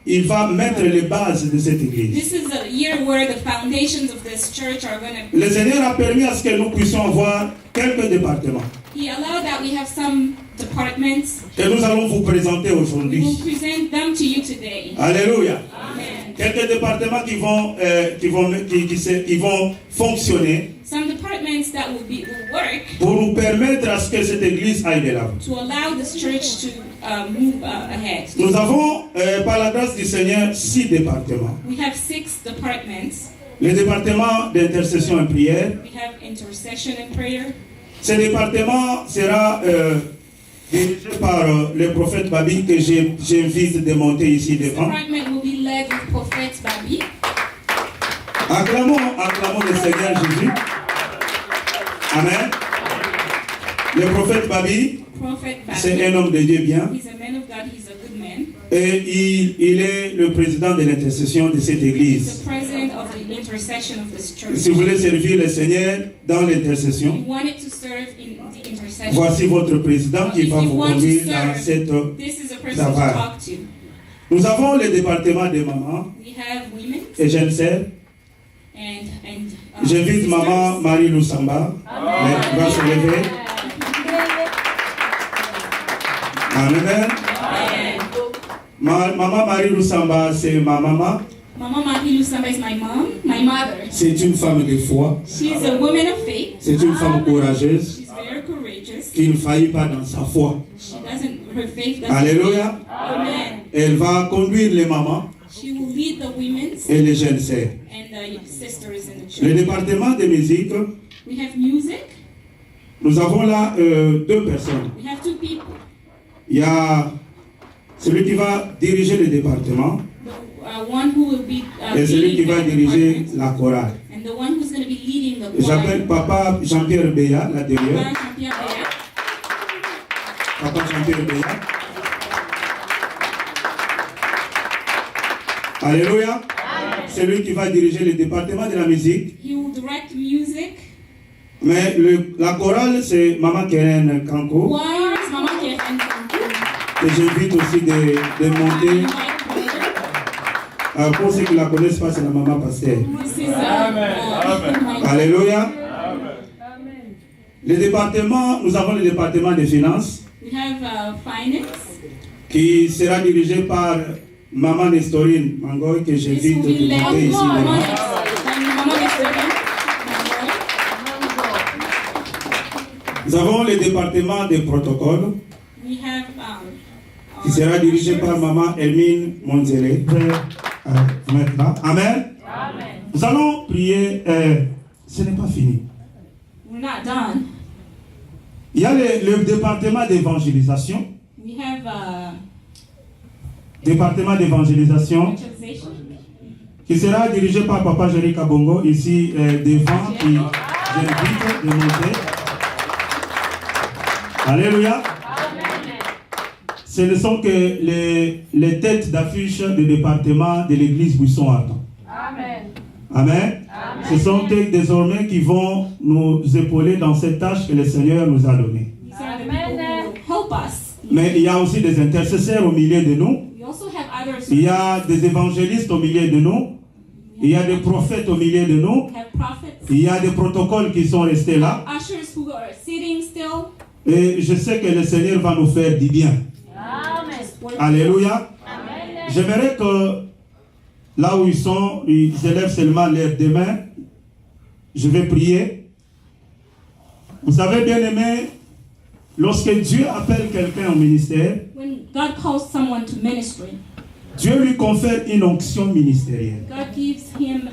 il va mettre les bases de cette église. this is a year where the foundations of this church are going to. Le Seigneur a permis à ce que nous puissions avoir quelques départements He allowed that we have some departments. que nous allons vous présenter We aujourd'hui. will present them to you today. Alléluia. Amen. Quelques départements qui vont fonctionner Some departments that will work pour nous permettre à ce que cette église aille de l'avant. to allow this church to move ahead. Nous avons, par la grâce du Seigneur, 6 départements. We have 6 departments. Le département d'intercession et prière. We have intercession and prayer. Ce département sera dirigé par le prophète Babi que j'invite de monter ici This devant. department will be led with Prophet Babi. Acclamons le Seigneur Jésus. Amen. Le prophète Babi, Prophet c'est Babi. un homme de Dieu bien. He's a man of God. He's a good man. Et il est le président de l'intercession de cette église. Si vous voulez servir le Seigneur dans l'intercession, voici votre président qui va vous conduire dans cette travail. Nous avons le département des mamans et jeunes sœurs. J'invite maman Marie Lusamba. Elle va se lever. Amen. Maman Marie Lusamba, c'est ma maman. Mama Marie Lusamba is my mom, my mother. C'est une femme de foi. She's a woman of faith. C'est une femme courageuse. She's very courageous. Qui ne faillit pas dans sa foi. Her faith doesn't Alléluia. Amen. Elle va conduire les mamans. She will lead the women et les jeunes sœurs. And the sisters in the church. Le département de musique. We have music. Nous avons là deux personnes. We have two people. Il y a celui qui va diriger le département one who will be, et celui qui va diriger la chorale. And the one who's going to be leading the choir. J'appelle Papa Jean-Pierre Béa, là derrière. Papa Jean-Pierre Béa. Alléluia. C'est lui qui va diriger le département de la musique. He will direct music. Mais la chorale, c'est Maman Keren Kanko. Choir is Maman Keren Kanko. Et j'invite aussi de monter. Pour ceux qui ne la connaissent pas, c'est la maman pasteur. Alléluia. Le département, nous avons le département des finances. We have finance. Qui sera dirigé par Maman Nestorine Mangoy, que j'invite de monter ici maintenant. Nous avons le département des protocoles. We have, qui sera dirigé par Maman Elmine Monzele. Maintenant. Amen. Amen. Nous allons prier. Ce n'est pas fini. We're not done. Il y a le département d'évangélisation. We have département d'évangélisation qui sera dirigé par Papa Jerry Kabongo ici devant, qui j'invite de monter. Alléluia. Ce ne sont que les têtes d'affiche du département de l'église Buisson Ardent. Amen. Amen. Ce sont eux désormais qui vont nous épauler dans cette tâche que le Seigneur nous a donnée. Mais il y a aussi des intercesseurs au milieu de nous. Il y a des évangélistes au milieu de nous. Il y a des prophètes au milieu de nous. Il y a des protocoles qui sont restés là. Et je sais que le Seigneur va nous faire du bien. Alléluia. J'aimerais que là où ils sont, ils élèvent seulement leurs deux mains. Je vais prier. Vous savez, bien aimé, lorsque Dieu appelle quelqu'un au ministère, when God calls someone to ministry, Dieu lui confère une onction ministérielle. God gives him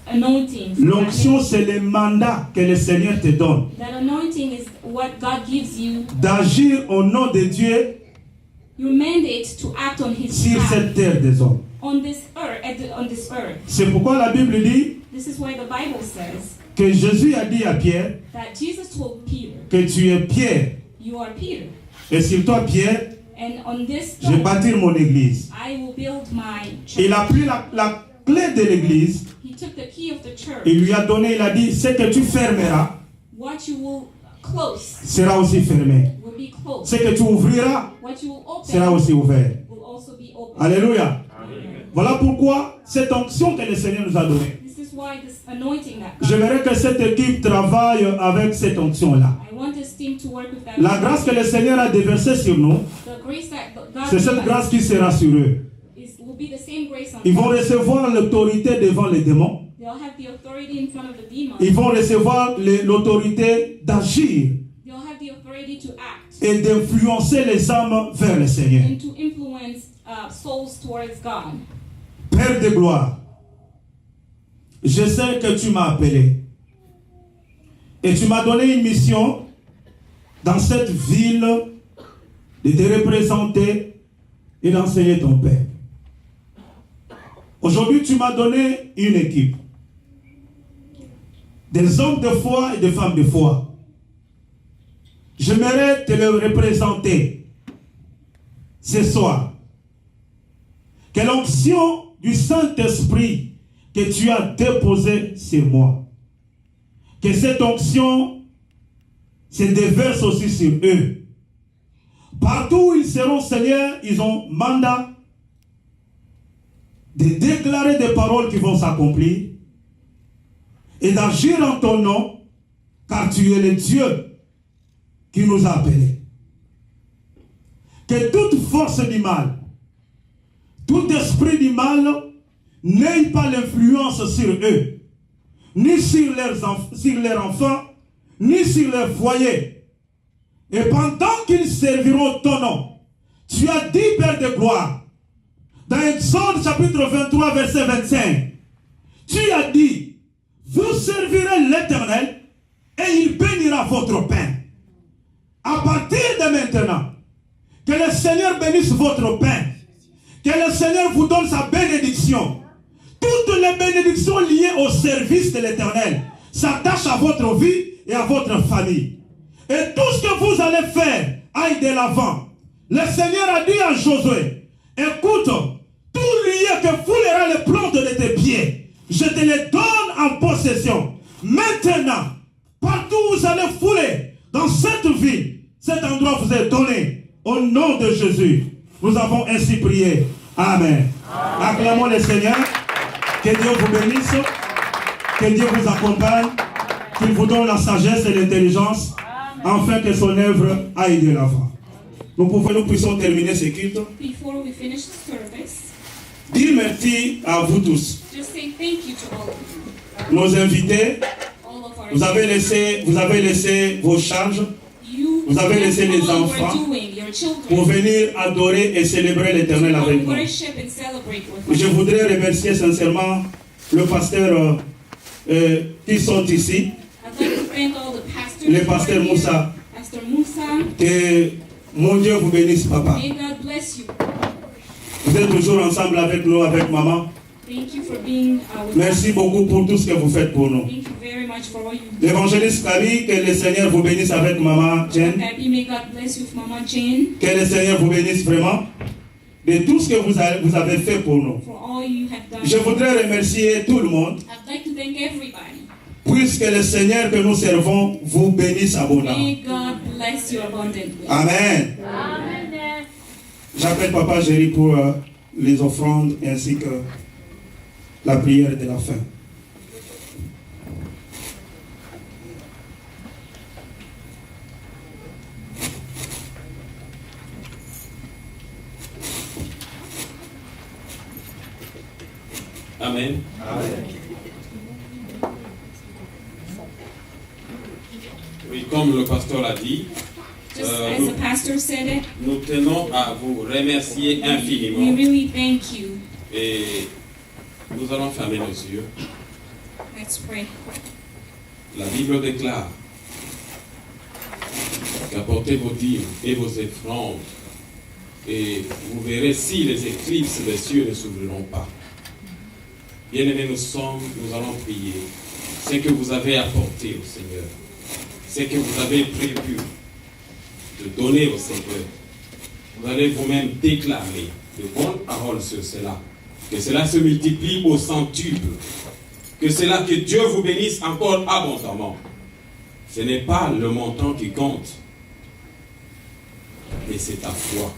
anointing. L'onction, c'est le mandat que le Seigneur te donne. That anointing is what God gives you. D'agir au nom de Dieu. Your mandate to act on His sur cette terre des hommes. On this earth. C'est pourquoi la Bible dit. This is why the Bible says. Que Jésus a dit à Pierre. That Jesus told Peter. Que tu es Pierre. You are Peter. Et sur toi, Pierre. And on this je vais bâtir mon église. I will build my church. Il a pris la clé de l'église. He took the key of the church. Il lui a donné, il a dit, ce que tu fermeras. What you will close. Sera aussi fermé. Will be closed. Ce que tu ouvriras. What you will open. Sera aussi ouvert. Will also be open. Alléluia. Voilà pourquoi cette onction que le Seigneur nous a donnée. J'aimerais que cette équipe travaille avec cette onction-là. La grâce que le Seigneur a déversée sur nous, c'est cette grâce qui sera sur eux. Ils vont recevoir l'autorité devant les démons. Ils vont recevoir l'autorité d'agir et d'influencer les âmes vers le Seigneur. Père de gloire, je sais que tu m'as appelé et tu m'as donné une mission dans cette ville de te représenter et d'enseigner ton peuple. Aujourd'hui, tu m'as donné une équipe, des hommes de foi et des femmes de foi. J'aimerais te le représenter ce soir que l'onction du Saint-Esprit que tu as déposée sur moi, que cette onction se déverse aussi sur eux. Partout où ils seront, Seigneur, ils ont mandat de déclarer des paroles qui vont s'accomplir et d'agir en ton nom, car tu es le Dieu qui nous a appelés. Que toute force du mal, tout esprit du mal n'ait pas l'influence sur eux, ni sur leurs enfants, ni sur leur foyer. Et pendant qu'ils serviront ton nom, tu as dit, Père de gloire, dans Exode chapitre 23, verset 25, tu as dit, vous servirez l'Éternel et il bénira votre pain. À partir de maintenant, que le Seigneur bénisse votre pain, que le Seigneur vous donne sa bénédiction. Toutes les bénédictions liées au service de l'Éternel s'attachent à votre vie et à votre famille. Et tout ce que vous allez faire aille de l'avant. Le Seigneur a dit à Josué, écoute, tout lieu que foulera les plantes de tes pieds, je te les donne en possession. Maintenant, partout où vous allez fouler, dans cette ville, cet endroit vous est donné. Au nom de Jésus, nous avons ainsi prié. Amen. Acclamons le Seigneur. Que Dieu vous bénisse. Que Dieu vous accompagne. Qu'il vous donne la sagesse et l'intelligence, afin que son œuvre aille de l'avant. Nous puissions terminer ce culte. Before we finish the service, Dire merci à vous tous. just say thank you to all of you. Nos invités, All of our vous avez laissé vos charges, you vous avez laissé les what we're enfants doing, your children, pour venir adorer et célébrer l'Éternel avec nous. worship and celebrate with Je us. voudrais remercier sincèrement le pasteur qui sont ici, I'd like to thank all the pastors. le who are pasteur here. Moussa. Pastor Moussa. Que mon Dieu vous bénisse, papa. May God bless you. Vous êtes toujours ensemble avec nous, avec maman. Thank you for being with Merci us. beaucoup pour tout ce que vous faites pour nous. Thank you very much for all you do. L'évangéliste Kali, que le Seigneur vous bénisse avec maman Jen. Happy, may God bless you with Mama Jane. Que le Seigneur vous bénisse vraiment de tout ce que vous avez fait pour nous. For all you have done. Je voudrais remercier tout le monde, I'd like to thank everybody. puisque le Seigneur que nous servons vous bénisse abondamment. May God bless you abundantly. Amen. J'appelle Papa Géry pour les offrandes ainsi que la prière de la fin. Amen. Oui, comme le pasteur l'a dit, Just as the pastor said it, nous tenons à vous remercier we infiniment. really thank you. Et nous allons fermer nos yeux. Let's pray. La Bible déclare qu'apportez vos dîmes et vos offrandes, et vous verrez si les éclipses des cieux ne s'ouvriront pas. Bien-aimés, nous allons prier. Ce que vous avez apporté au Seigneur, ce que vous avez prévu de donner au Seigneur, vous allez vous-même déclarer de bonnes paroles sur cela. Que cela se multiplie au centuple. Que Dieu vous bénisse encore abondamment. Ce n'est pas le montant qui compte, mais c'est ta foi.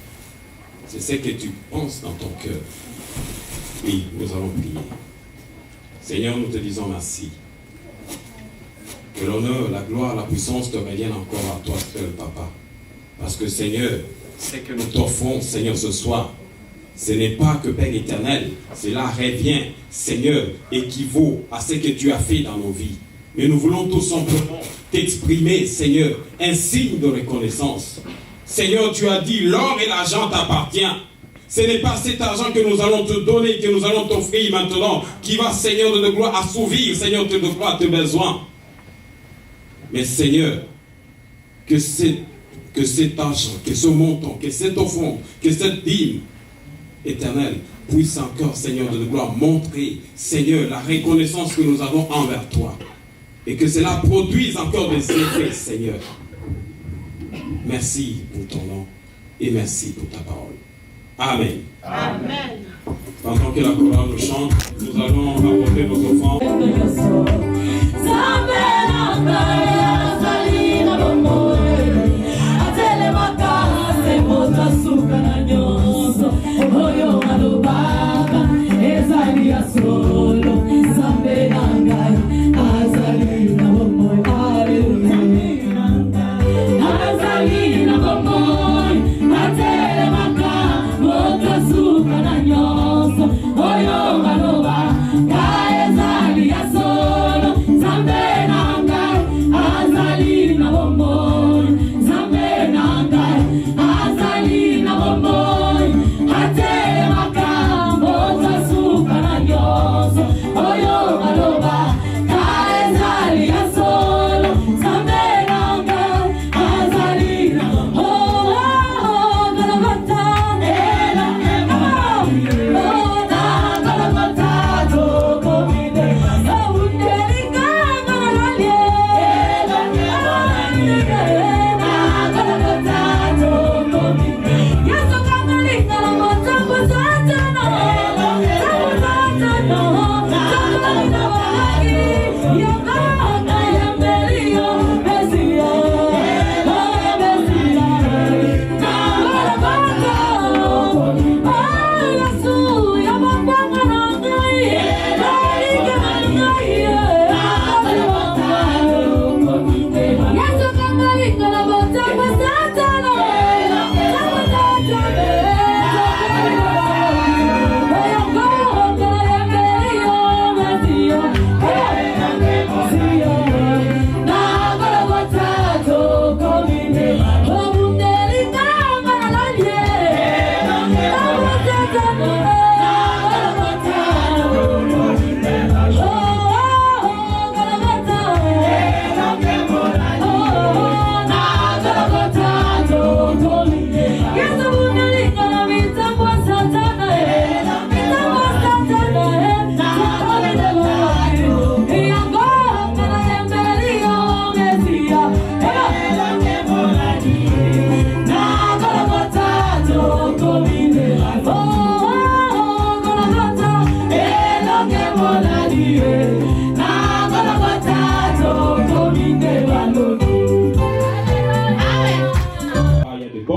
C'est ce que tu penses dans ton cœur. Oui, nous allons prier. Seigneur, nous te disons merci. Que l'honneur, la gloire, la puissance te reviennent encore à toi seul, Papa. Parce que Seigneur, ce que nous t'offrons, Seigneur, ce soir, ce n'est pas que Père éternel, cela revient, Seigneur, équivaut à ce que tu as fait dans nos vies. Mais nous voulons tout simplement t'exprimer, Seigneur, un signe de reconnaissance. Seigneur, tu as dit, l'or et l'argent t'appartiennent. Ce n'est pas cet argent que nous allons te donner, que nous allons t'offrir maintenant, qui va, Seigneur de gloire, assouvir, Seigneur de gloire, tes besoins. Mais Seigneur, que cet argent, que ce montant, que cette offrande, que cette dîme éternelle puisse encore, Seigneur de gloire, montrer, Seigneur, la reconnaissance que nous avons envers toi. Et que cela produise encore des effets, Seigneur. Merci pour ton nom et merci pour ta parole. Amen. Amen. Pendant que la chorale nous chante, nous allons apporter nos offrandes.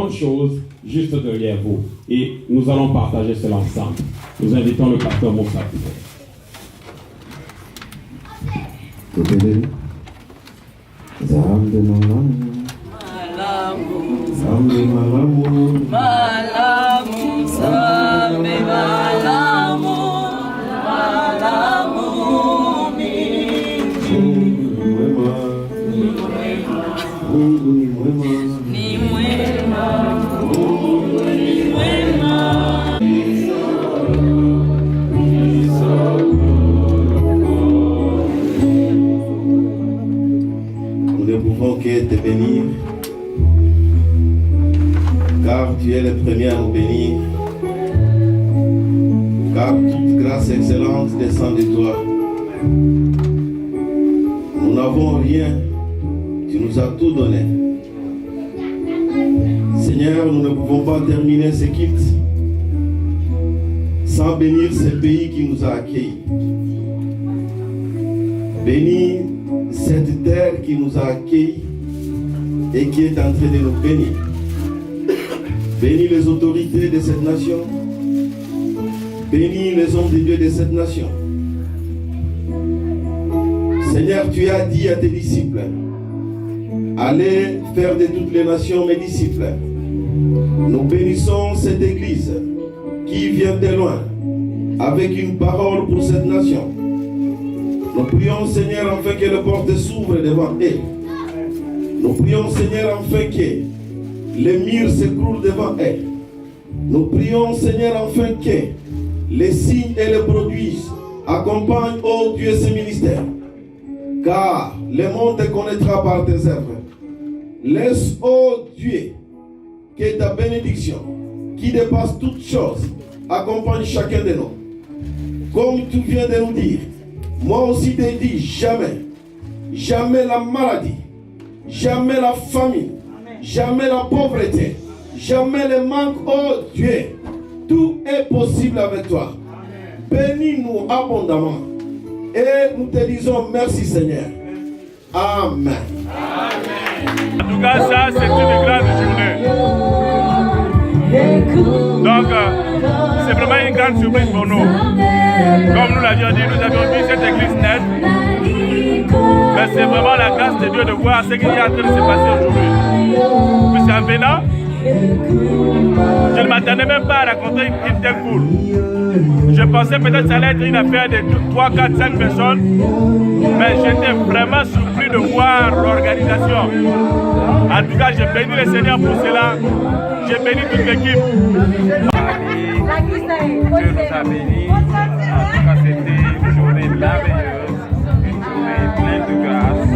Chose juste derrière vous et nous allons partager cela ensemble. Nous invitons le pasteur Moussa. Te bénir, car tu es le premier à nous bénir, car toute grâce excellente descend de toi. Nous n'avons rien, tu nous as tout donné. Seigneur, nous ne pouvons pas terminer ce culte sans bénir ce pays qui nous a accueillis. Bénis cette terre qui nous a accueillis et qui est en train de nous bénir. Bénis les autorités de cette nation. Bénis les hommes de Dieu de cette nation. Seigneur, tu as dit à tes disciples, allez faire de toutes les nations mes disciples. Nous bénissons cette église qui vient de loin avec une parole pour cette nation. Nous prions, Seigneur, afin que les portes s'ouvrent devant elle. Nous prions, Seigneur, afin que les murs s'écroulent devant elle. Nous prions, Seigneur, afin que les signes et les prodiges accompagnent, ô Dieu, ce ministère. Car le monde te connaîtra par tes œuvres. Laisse, ô Dieu, que ta bénédiction, qui dépasse toutes choses, accompagne chacun de nous. Comme tu viens de nous dire, moi aussi te dis jamais, jamais la maladie, jamais la famine, jamais la pauvreté, jamais le manque, oh Dieu. Tout est possible avec toi. bénis-nous abondamment. Et nous te disons merci Seigneur. Amen. En tout cas, ça c'est une grande journée. Donc, c'est vraiment une grande surprise pour nous. Comme nous l'avions dit, nous avions vu cette église nette. Mais c'est vraiment la grâce de Dieu de voir ce qui est en train de se passer aujourd'hui. Puis en venant, je ne m'attendais même pas à raconter une telle cour. Je pensais peut-être que ça allait être une affaire de 3, 4, 5 personnes. Mais j'étais vraiment surpris de voir l'organisation. En tout cas, j'ai béni le Seigneur pour cela. J'ai béni toute l'équipe. Dieu nous a bénis. En tout cas, c'était une journée merveilleuse, une journée pleine de grâce.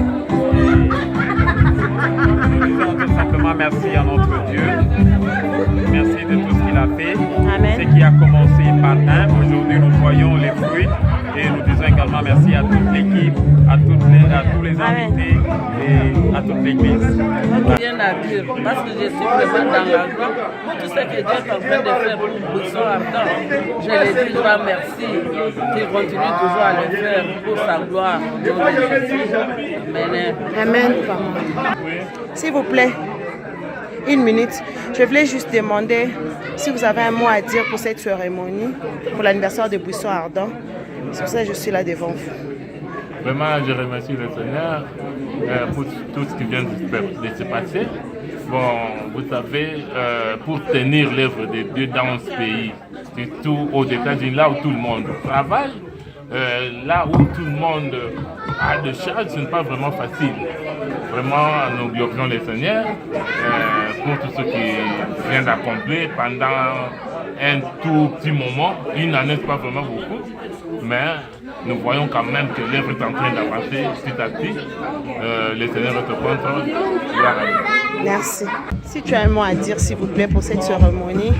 Nous disons tout simplement merci à notre Dieu. Merci de tout ce qu'il a fait. Amen. Ce qui a commencé par un. Aujourd'hui, nous voyons les fruits. Et nous disons également merci à toute l'équipe, à tous les invités et à toute l'église. Rien à dire, parce que je suis vraiment dans la joie pour tout ce que Dieu est en train de faire pour Buisson Ardent. Je lui dis grand merci, qu'il continue toujours à le faire pour sa gloire. Amen. Amen. S'il vous plaît, une minute. Je voulais juste demander si vous avez un mot à dire pour cette cérémonie, pour l'anniversaire de Buisson Ardent. C'est pour ça que je suis là devant vous. Vraiment, je remercie le Seigneur pour tout ce qui vient de se passer. Bon, vous savez, pour tenir l'œuvre de Dieu dans ce pays, surtout aux États-Unis, là où tout le monde travaille, là où tout le monde a de charges, ce n'est pas vraiment facile. Vraiment, nous glorifions le Seigneur pour tout ce qui vient d'accomplir pendant un tout petit moment. Une année, ce n'est pas vraiment beaucoup. Mais nous voyons quand même que l'œuvre est en train d'avancer petit à petit. Le Seigneur est au contrôle. Merci. Si tu as un mot à dire, s'il vous plaît, pour cette cérémonie,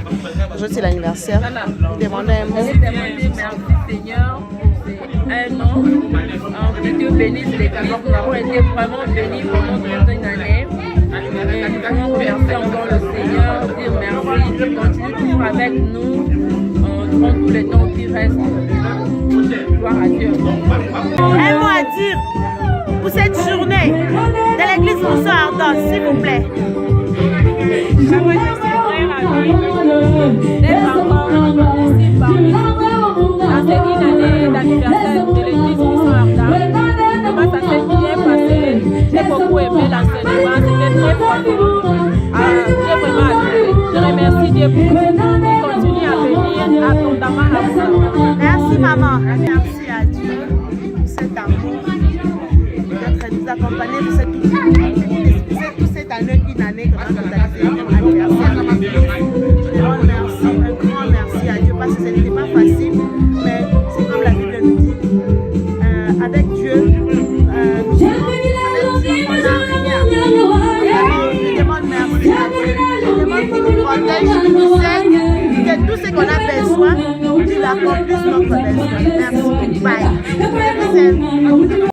aujourd'hui c'est l'anniversaire, demandez un mot. Merci Seigneur pour un an. Que Dieu bénisse les gamins. Nous avons été vraiment bénis pendant toute une année. Et nous voulons remercier encore le Seigneur, dire merci, qu'il continue toujours avec nous durant tous les temps qui restent. Gloire à Dieu. Un mot à dire pour cette journée de l'église Buisson Ardent, s'il vous plaît. Vraiment, je suis très ravie d'être encore ici parmi nous dans cette année d'anniversaire de l'église Buisson Ardent. Comment ça s'est bien passé? J'ai beaucoup aimé l'enseignement, c'était très profond. J'ai vraiment adoré. Je remercie Dieu pour continuer à venir abondamment à vous. Merci maman. Merci à Dieu pour cet amour, d'être nous accompagner pour cette année, une année que nous avons réalisé comme anniversaire. Je demande merci, un grand merci à Dieu parce que ce n'était pas facile, mais c'est comme la Bible nous dit, avec Dieu, on n'a rien. Je demande merci à Dieu. Je demande qu'il nous protège, qu'il nous aide, que tout ce qu'on a besoin, qu'il accomplisse notre besoin. Merci. Bye.